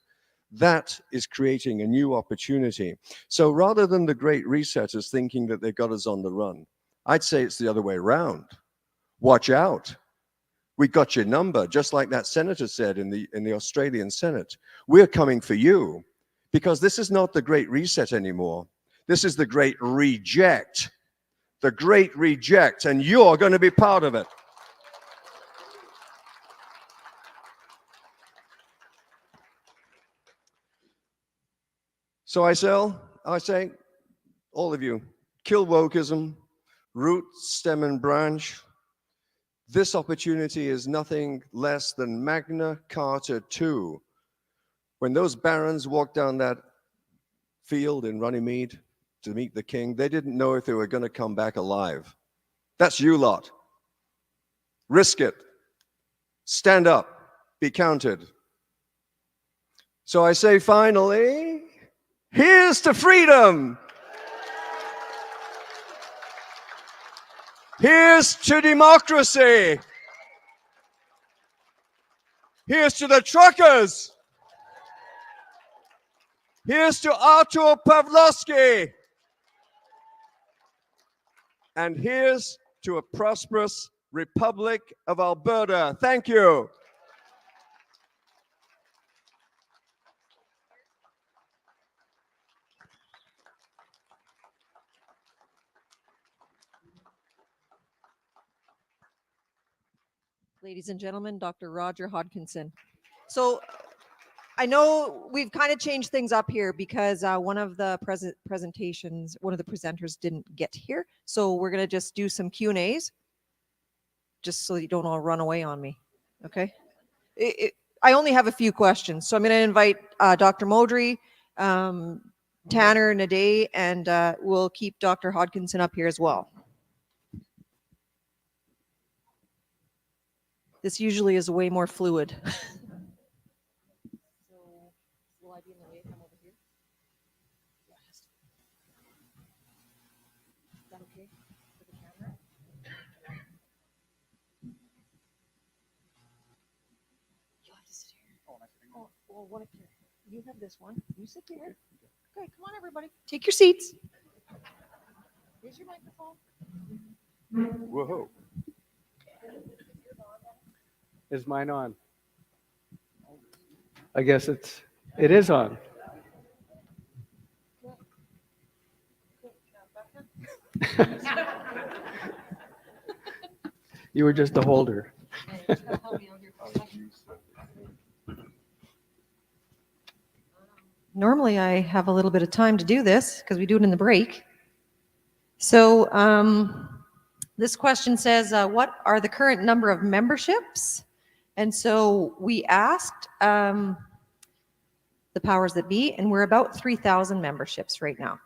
That is creating a new opportunity. So rather than the Great Resetters thinking that they've got us on the run, I'd say it's the other way around. Watch out. We got your number, just like that senator said in the Australian Senate. We're coming for you, because this is not the Great Reset anymore. This is the Great Reject. The Great Reject, and you're going to be part of it. So I say, all of you, kill wokeism, root, stem, and branch. This opportunity is nothing less than Magna Carta II. When those barons walked down that field in Runnymede to meet the king, they didn't know if they were going to come back alive. That's you lot. Risk it. Stand up. Be counted. So I say, finally, here's to freedom. Here's to democracy. Here's to the truckers. Here's to Artur Pawlowski. And here's to a prosperous Republic of Alberta. Thank you. Ladies and gentlemen, Dr. Roger Hodkinson. So I know we've kind of changed things up here because one of the presentations, one of the presenters didn't get here. So we're going to just do some Q&As, just so you don't all run away on me, okay? I only have a few questions. So I'm going to invite Dr. Modry, Tanner, Hnidey, and we'll keep Dr. Hodkinson up here as well. This usually is way more fluid. So, will I be in the way? Come over here. Yes. Is that okay for the camera? You have to sit here. Oh, well, what if you have this one? You sit there. Okay, come on, everybody. Take your seats. Here's your microphone. Whoa. Is mine on? I guess it is on. You were just a holder. Normally I have a little bit of time to do this because we do it in the break. So this question says, what are the current number of memberships? And so we asked the powers that be, and we're about 3,000 memberships right now.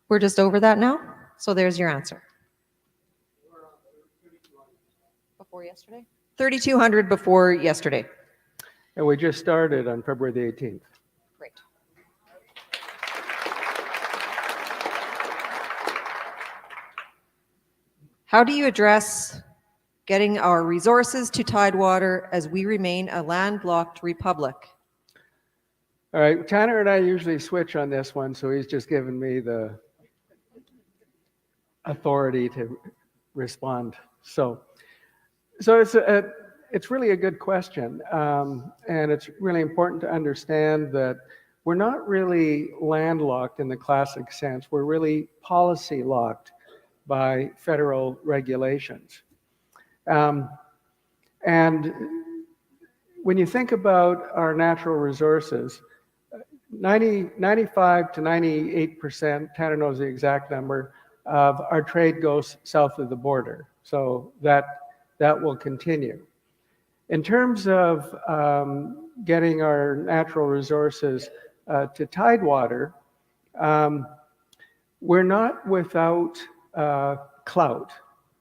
We're just over that now? So there's your answer. Before yesterday? 3,200 before yesterday. And we just started on February the 18th. Great. How do you address getting our resources to Tidewater as we remain a landlocked republic? All right, Tanner and I usually switch on this one, so he's just given me the authority to respond. So it's really a good question, and it's really important to understand that we're not really landlocked in the classic sense. We're really policy locked by federal regulations. And when you think about our natural resources, 95 to 98%, Tanner knows the exact number, of our trade goes south of the border. So that will continue. In terms of getting our natural resources to Tidewater, we're not without clout.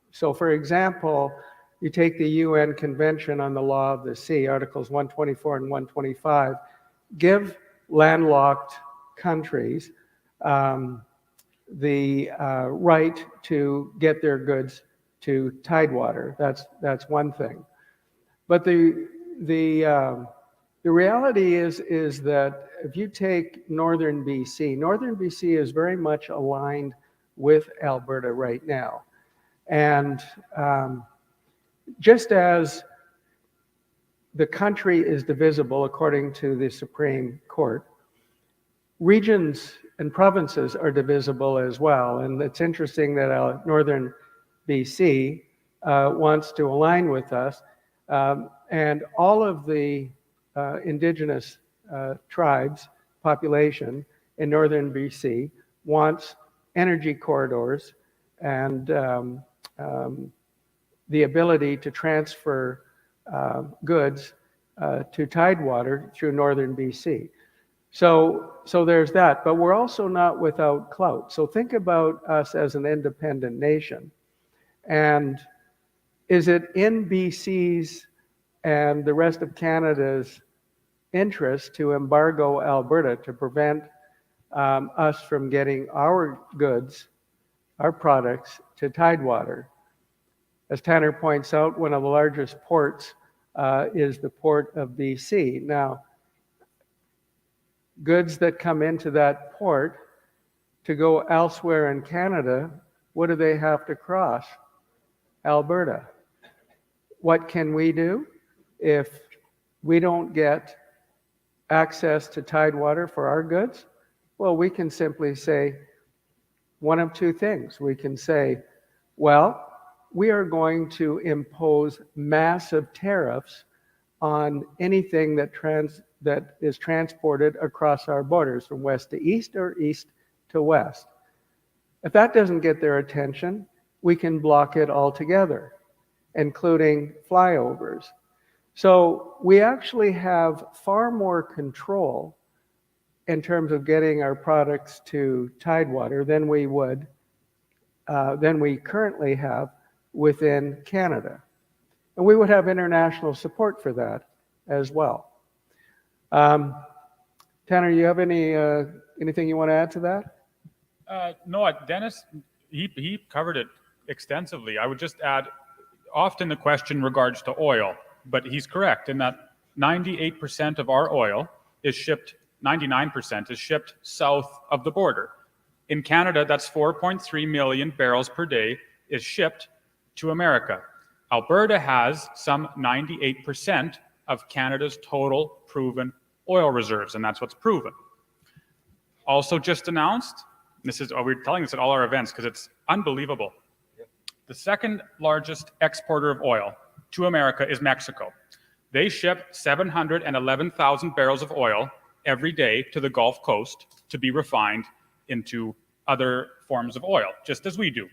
So for example, you take the UN Convention on the Law of the Sea, Articles 124 and 125, give landlocked countries the right to get their goods to Tidewater. That's one thing. But the reality is that if you take northern BC is very much aligned with Alberta right now. And just as the country is divisible according to the Supreme Court, regions and provinces are divisible as well. And it's interesting that northern BC wants to align with us. And all of the indigenous tribes, population in northern BC wants energy corridors and the ability to transfer goods to Tidewater through northern BC. So there's that, but we're also not without clout. So think about us as an independent nation. And is it in BC's and the rest of Canada's interest to embargo Alberta to prevent us from getting our goods, our products to Tidewater? As Tanner points out, one of the largest ports is the port of BC. Now, goods that come into that port to go elsewhere in Canada, what do they have to cross? Alberta. What can we do if we don't get access to Tidewater for our goods? Well, we can simply say one of two things. We can say, well, we are going to impose massive tariffs on anything that is transported across our borders from west to east or east to west. If that doesn't get their attention, we can block it altogether, including flyovers. So we actually have far more control in terms of getting our products to Tidewater than we currently have within Canada. And we would have international support for that as well. Tanner, you have anything you want to add to that? No, Dennis, he covered it extensively. I would just add, often the question regards to oil, but he's correct in that 98% of our oil is shipped, 99% is shipped south of the border. In Canada, that's 4.3 million barrels per day is shipped to America. Alberta has some 98% of Canada's total proven oil reserves, and that's what's proven. Also just announced, we're telling this at all our events because it's unbelievable. The second largest exporter of oil to America is Mexico. They ship 711,000 barrels of oil every day to the Gulf Coast to be refined into other forms of oil, just as we do.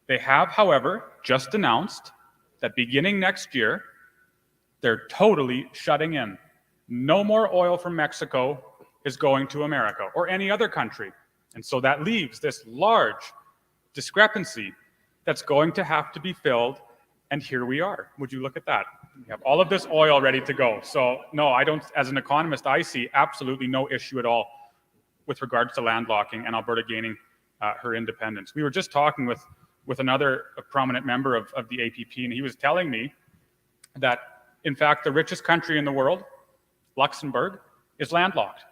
They have, however, just announced that beginning next year, they're totally shutting in. No more oil from Mexico is going to America or any other country. And so that leaves this large discrepancy that's going to have to be filled, and here we are. Would you look at that? We have all of this oil ready to go. So no, I don't, as an economist, I see absolutely no issue at all with regards to landlocking and Alberta gaining her independence. We were just talking with another prominent member of the APP, and he was telling me that, in fact, the richest country in the world, Luxembourg, is landlocked.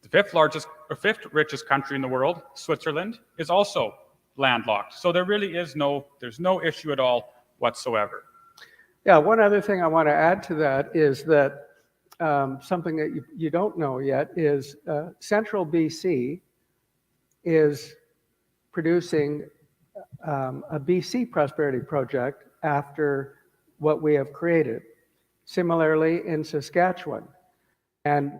The fifth richest country in the world, Switzerland, is also landlocked. So there really is there's no issue at all whatsoever. Yeah, one other thing I want to add to that is that something that you don't know yet is Central BC is producing a BC Prosperity Project after what we have created. Similarly in Saskatchewan. And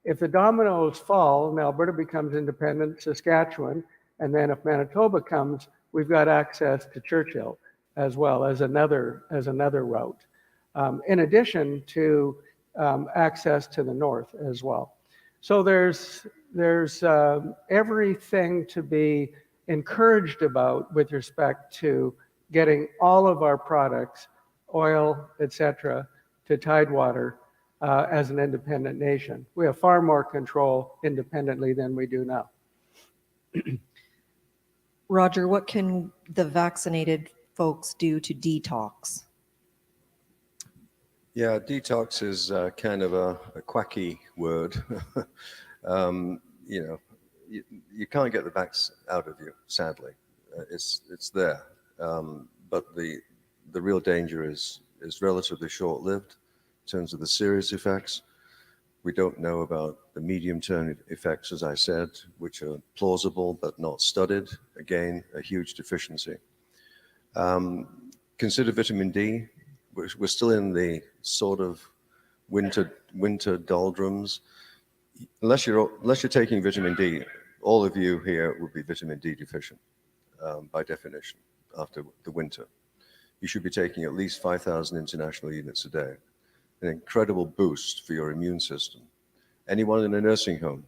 if the dominoes fall and Alberta becomes independent, Saskatchewan, and then if Manitoba comes, we've got access to Churchill as well as another route, in addition to access to the north as well. So there's everything to be encouraged about with respect to getting all of our products, oil, etc., to Tidewater as an independent nation. We have far more control independently than we do now. Roger, what can the vaccinated folks do to detox? Yeah, detox is kind of a quacky word. You know, you can't get the vax out of you, sadly. It's there, but the real danger is relatively short-lived in terms of the serious effects. We don't know about the medium-term effects, as I said, which are plausible but not studied. Again, a huge deficiency. Consider vitamin D. We're still in the sort of winter doldrums. Unless you're taking vitamin D, all of you here would be vitamin D deficient by definition after the winter. You should be taking at least 5,000 international units a day. An incredible boost for your immune system. Anyone in a nursing home,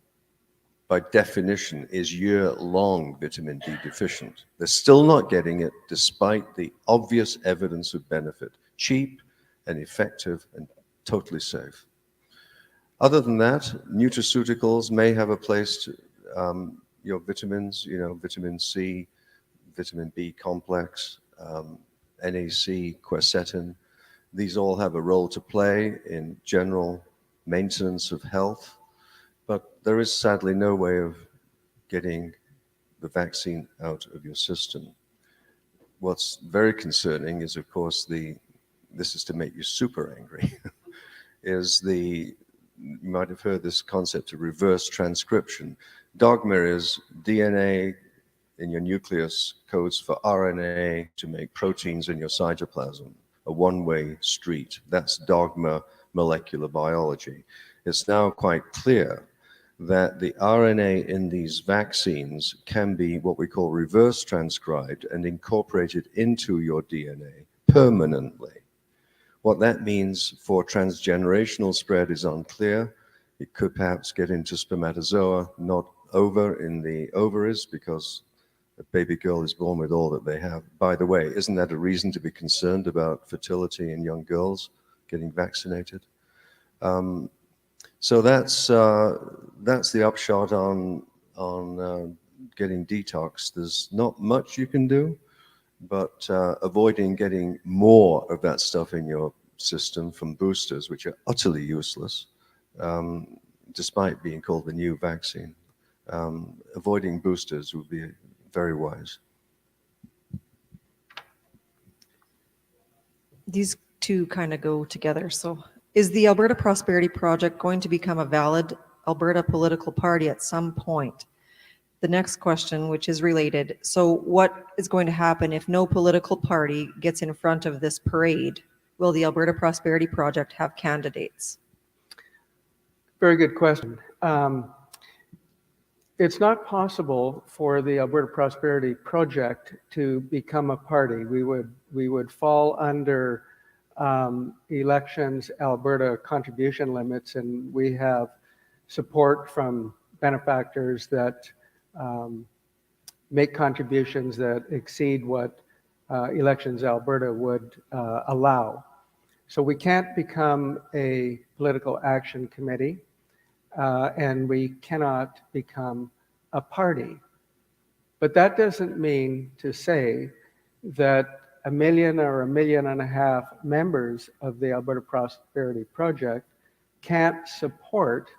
by definition, is year-long vitamin D deficient. They're still not getting it despite the obvious evidence of benefit. Cheap and effective and totally safe. Other than that, nutraceuticals may have a place to your vitamins, vitamin C, vitamin B complex, NAC, quercetin. These all have a role to play in general maintenance of health, but there is sadly no way of getting the vaccine out of your system. What's very concerning is, of course, this is to make you super angry, you might have heard this concept of reverse transcription. Dogma is DNA in your nucleus codes for RNA to make proteins in your cytoplasm, a one-way street. That's dogma molecular biology. It's now quite clear that the RNA in these vaccines can be what we call reverse transcribed and incorporated into your DNA permanently. What that means for transgenerational spread is unclear. It could perhaps get into spermatozoa, not over in the ovaries, because a baby girl is born with all that they have. By the way, isn't that a reason to be concerned about fertility in young girls getting vaccinated? So that's the upshot on getting detox. There's not much you can do, but avoiding getting more of that stuff in your system from boosters, which are utterly useless, despite being called the new vaccine. Avoiding boosters would be very wise. These two kind of go together. So is the Alberta Prosperity Project going to become a valid Alberta political party at some point? The next question, which is related, so what is going to happen if no political party gets in front of this parade? Will the Alberta Prosperity Project have candidates? Very good question. It's not possible for the Alberta Prosperity Project to become a party. We would fall under elections Alberta contribution limits, and we have support from benefactors that make contributions that exceed what Elections Alberta would allow. So we can't become a political action committee, and we cannot become a party. But that doesn't mean to say that 1 million or 1.5 million members of the Alberta Prosperity Project can't support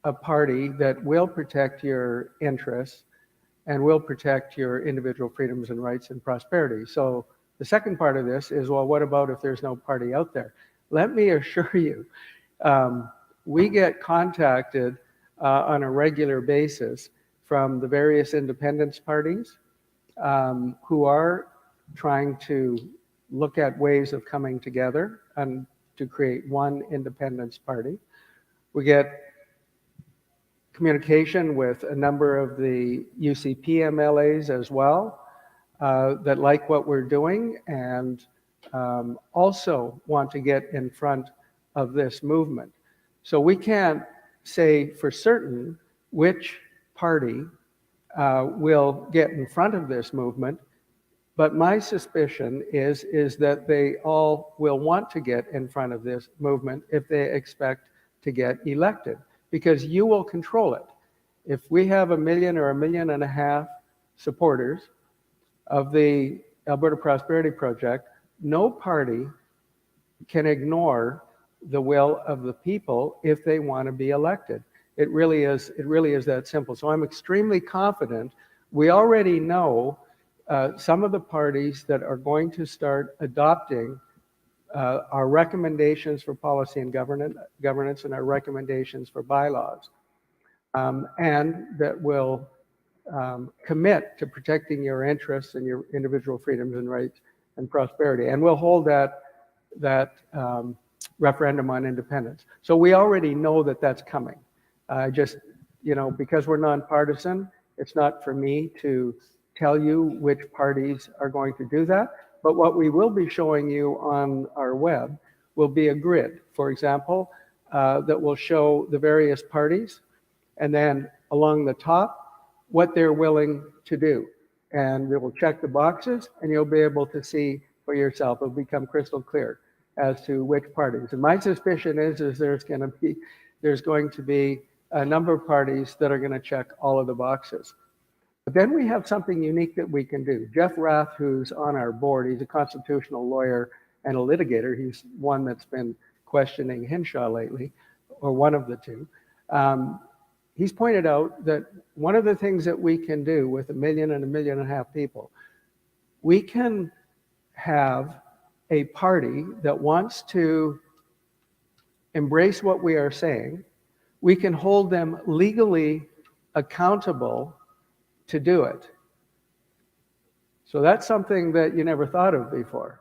a party that will protect your interests and will protect your individual freedoms and rights and prosperity. So the second part of this is, well, what about if there's no party out there? Let me assure you, we get contacted on a regular basis from the various independence parties who are trying to look at ways of coming together and to create one independence party. We get communication with a number of the UCP MLAs as well that like what we're doing and also want to get in front of this movement. So we can't say for certain which party will get in front of this movement, but my suspicion is that they all will want to get in front of this movement if they expect to get elected, because you will control it. If we have 1 million or 1.5 million supporters of the Alberta Prosperity Project, no party can ignore the will of the people if they want to be elected. It really is that simple. So I'm extremely confident. We already know some of the parties that are going to start adopting our recommendations for policy and governance and our recommendations for bylaws, and that will commit to protecting your interests and your individual freedoms and rights and prosperity. And we'll hold that referendum on independence. So we already know that that's coming. Just, because we're nonpartisan, it's not for me to tell you which parties are going to do that. But what we will be showing you on our web will be a grid, for example, that will show the various parties, and then along the top, what they're willing to do. And it will check the boxes, and you'll be able to see for yourself. It'll become crystal clear as to which parties. And my suspicion is there's going to be a number of parties that are going to check all of the boxes. But then we have something unique that we can do. Jeff Rath, who's on our board, he's a constitutional lawyer and a litigator. He's one that's been questioning Hinshaw lately, or one of the two. He's pointed out that one of the things that we can do with 1 million and 1.5 million people, we can have a party that wants to embrace what we are saying. We can hold them legally accountable to do it. So that's something that you never thought of before.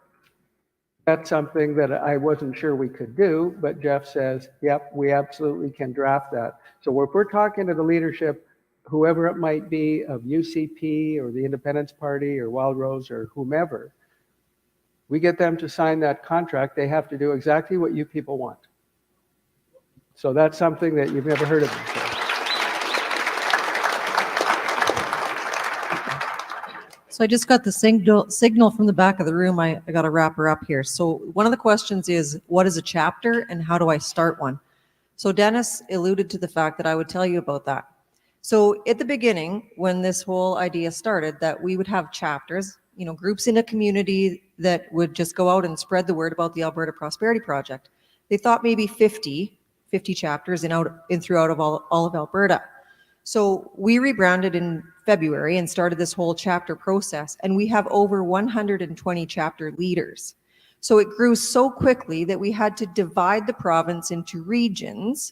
That's something that I wasn't sure we could do, but Jeff says, yep, we absolutely can draft that. So if we're talking to the leadership, whoever it might be, of UCP or the Independence Party or Wild Rose or whomever, we get them to sign that contract. They have to do exactly what you people want. So that's something that you've never heard of before. So I just got the signal from the back of the room. I got to wrap her up here. So one of the questions is, what is a chapter and how do I start one? So Dennis alluded to the fact that I would tell you about that. So at the beginning, when this whole idea started, that we would have chapters, groups in a community that would just go out and spread the word about the Alberta Prosperity Project. They thought maybe 50 chapters in throughout of all of Alberta. So we rebranded in February and started this whole chapter process, and we have over 120 chapter leaders. So it grew so quickly that we had to divide the province into regions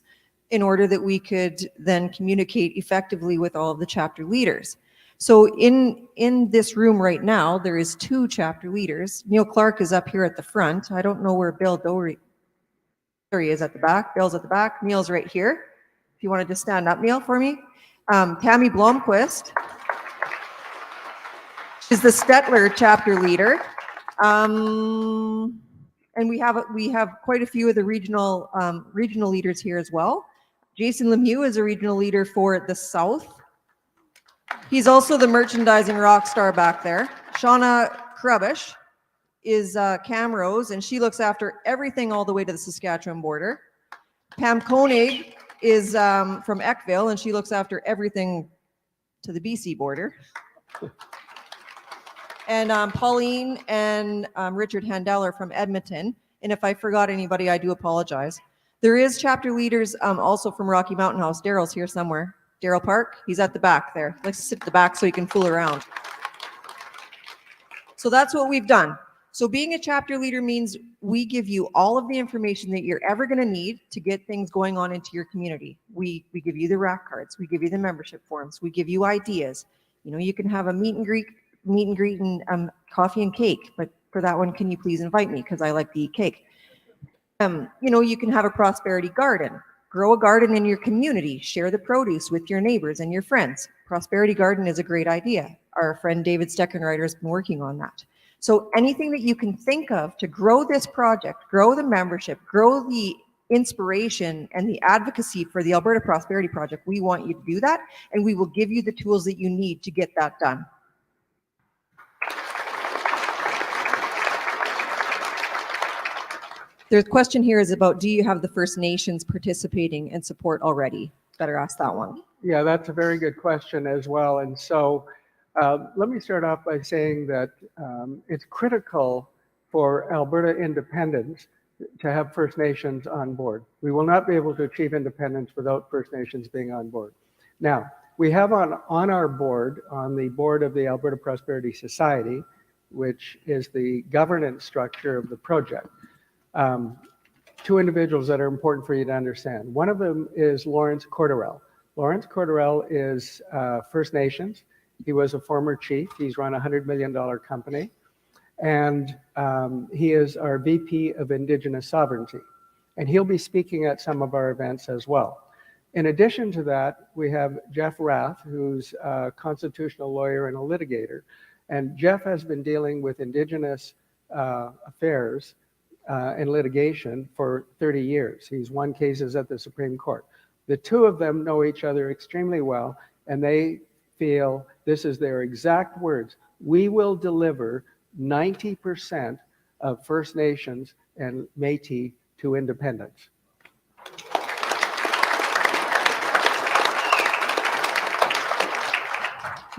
in order that we could then communicate effectively with all of the chapter leaders. So in this room right now, there is 2 chapter leaders. Neil Clark is up here at the front. I don't know where Bill Doherty, there he is at the back. Bill's at the back. Neil's right here. If you want to just stand up, Neil, for me. Tammy Blomquist is the Stettler chapter leader. And we have quite a few of the regional leaders here as well. Jason Lemieux is a regional leader for the South. He's also the merchandising rock star back there. Shauna Krubish is Cam Rose, and she looks after everything all the way to the Saskatchewan border. Pam Koenig is from Eckville, and she looks after everything to the BC border. And Pauline and Richard Handel are from Edmonton. And if I forgot anybody, I do apologize. There is chapter leaders also from Rocky Mountain House. Daryl's here somewhere. Daryl Park, he's at the back there. Likes to sit at the back so he can fool around. So that's what we've done. So being a chapter leader means we give you all of the information that you're ever going to need to get things going on into your community. We give you the rack cards, we give you the membership forms, we give you ideas. You know, you can have a meet and greet and coffee and cake, but for that one, can you please invite me because I like to eat cake. You know, you can have a prosperity garden. Grow a garden in your community. Share the produce with your neighbors and your friends. Prosperity garden is a great idea. Our friend David Steckenrider has been working on that. So anything that you can think of to grow this project, grow the membership, grow the inspiration and the advocacy for the Alberta Prosperity Project, we want you to do that, and we will give you the tools that you need to get that done. The question here is about, do you have the First Nations participating and support already? Better ask that one. Yeah, that's a very good question as well. And so let me start off by saying that it's critical for Alberta independence to have First Nations on board. We will not be able to achieve independence without First Nations being on board. Now, we have on our board, on the board of the Alberta Prosperity Society, which is the governance structure of the project, two individuals that are important for you to understand. One of them is Lawrence Corderell. Lawrence Corderell is First Nations. He was a former chief. He's run a $100 million company. And he is our VP of Indigenous Sovereignty. And he'll be speaking at some of our events as well. In addition to that, we have Jeff Rath, who's a constitutional lawyer and a litigator. And Jeff has been dealing with Indigenous affairs and litigation for 30 years. He's won cases at the Supreme Court. The two of them know each other extremely well, and they feel, this is their exact words, we will deliver 90% of First Nations and Métis to independence.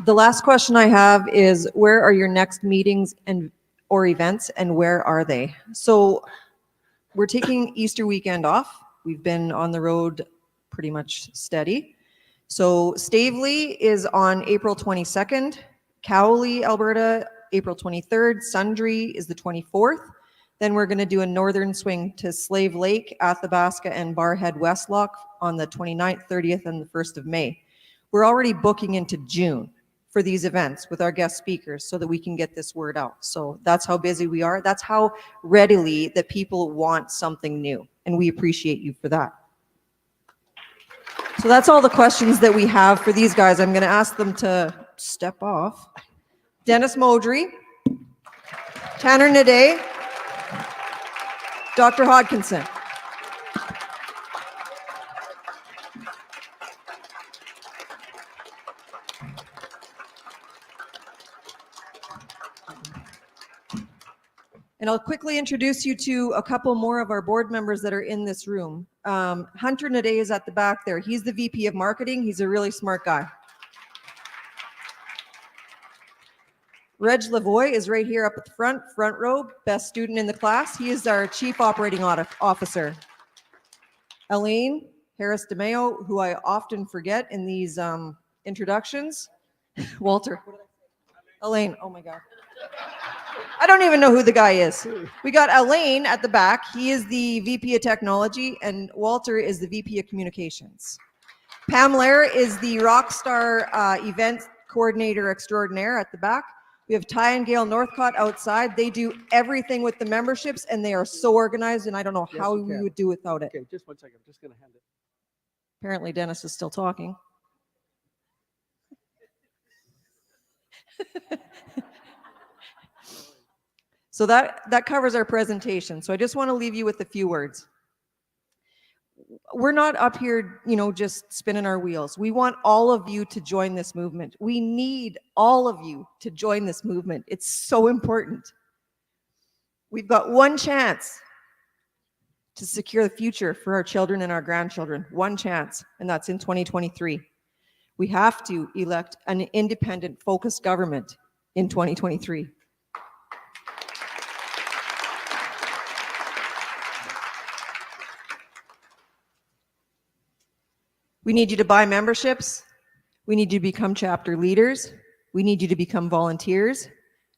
The last question I have is, where are your next meetings or events, and where are they? So we're taking Easter weekend off. We've been on the road pretty much steady. So Stavely is on April 22nd, Cowley, Alberta, April 23rd, Sundre is the 24th. Then we're going to do a northern swing to Slave Lake, Athabasca, and Barhead Westlock on the 29th, 30th, and the 1st of May. We're already booking into June for these events with our guest speakers so that we can get this word out. So that's how busy we are. That's how readily that people want something new, and we appreciate you for that. So that's all the questions that we have for these guys. I'm going to ask them to step off. Dennis Modry, Tanner Hnidey, Dr. Hodkinson. And I'll quickly introduce you to a couple more of our board members that are in this room. Hunter Hnidey is at the back there. He's the VP of Marketing. He's a really smart guy. Reg Lavoie is right here up at the front row, best student in the class. He is our Chief Operating Officer. Elaine Harris DeMeo, who I often forget in these introductions. Walter. Elaine, oh my God. I don't even know who the guy is. We got Elaine at the back. He is the VP of Technology, and Walter is the VP of Communications. Pam Lair is the Rockstar Event Coordinator Extraordinaire at the back. We have Ty and Gail Northcott outside. They do everything with the memberships, and they are so organized, and I don't know how we would do without it. Okay, just one second. I'm just going to hand it. Apparently, Dennis is still talking. So that covers our presentation. So I just want to leave you with a few words. we're not up here, just spinning our wheels. We want all of you to join this movement. We need all of you to join this movement. It's so important. We've got one chance to secure the future for our children and our grandchildren. One chance, and that's in 2023. We have to elect an independent, focused government in 2023. We need you to buy memberships. We need you to become chapter leaders. We need you to become volunteers.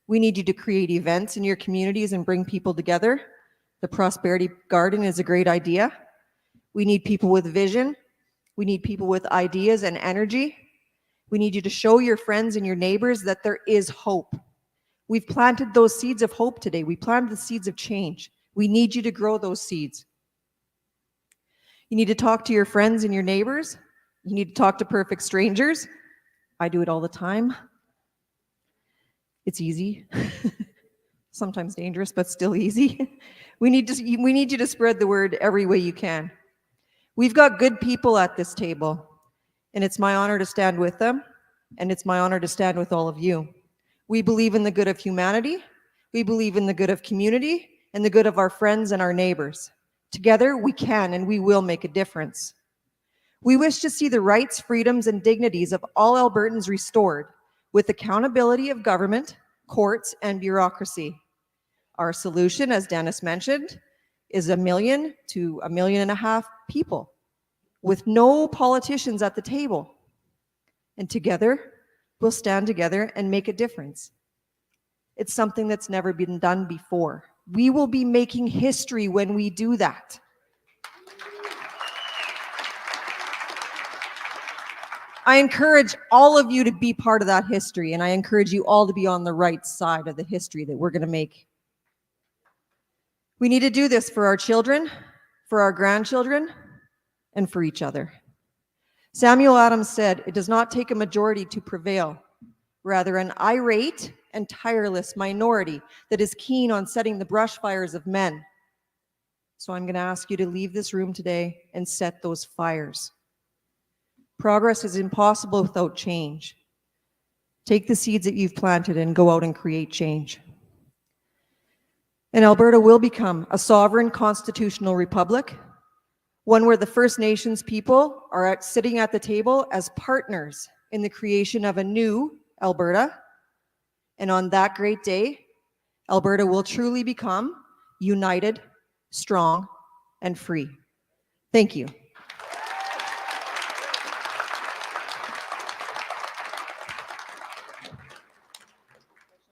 We need you to create events in your communities and bring people together. The Prosperity Garden is a great idea. We need people with vision. We need people with ideas and energy. We need you to show your friends and your neighbors that there is hope. We've planted those seeds of hope today. We planted the seeds of change. We need you to grow those seeds. You need to talk to your friends and your neighbors. You need to talk to perfect strangers. I do it all the time. It's easy. Sometimes dangerous, but still easy. We need you to spread the word every way you can. We've got good people at this table, and it's my honor to stand with them, and it's my honor to stand with all of you. We believe in the good of humanity. We believe in the good of community and the good of our friends and our neighbors. Together, we can and we will make a difference. We wish to see the rights, freedoms, and dignities of all Albertans restored with accountability of government, courts, and bureaucracy. Our solution, as Dennis mentioned, is 1 million to 1.5 million people with no politicians at the table. And together, we'll stand together and make a difference. It's something that's never been done before. We will be making history when we do that. I encourage all of you to be part of that history, and I encourage you all to be on the right side of the history that we're going to make. We need to do this for our children, for our grandchildren, and for each other. Samuel Adams said, "It does not take a majority to prevail, rather an irate and tireless minority that is keen on setting the brush fires of men." So I'm going to ask you to leave this room today and set those fires. Progress is impossible without change. Take the seeds that you've planted and go out and create change. And Alberta will become a sovereign constitutional republic, one where the First Nations people are sitting at the table as partners in the creation of a new Alberta. And on that great day, Alberta will truly become united, strong, and free. Thank you.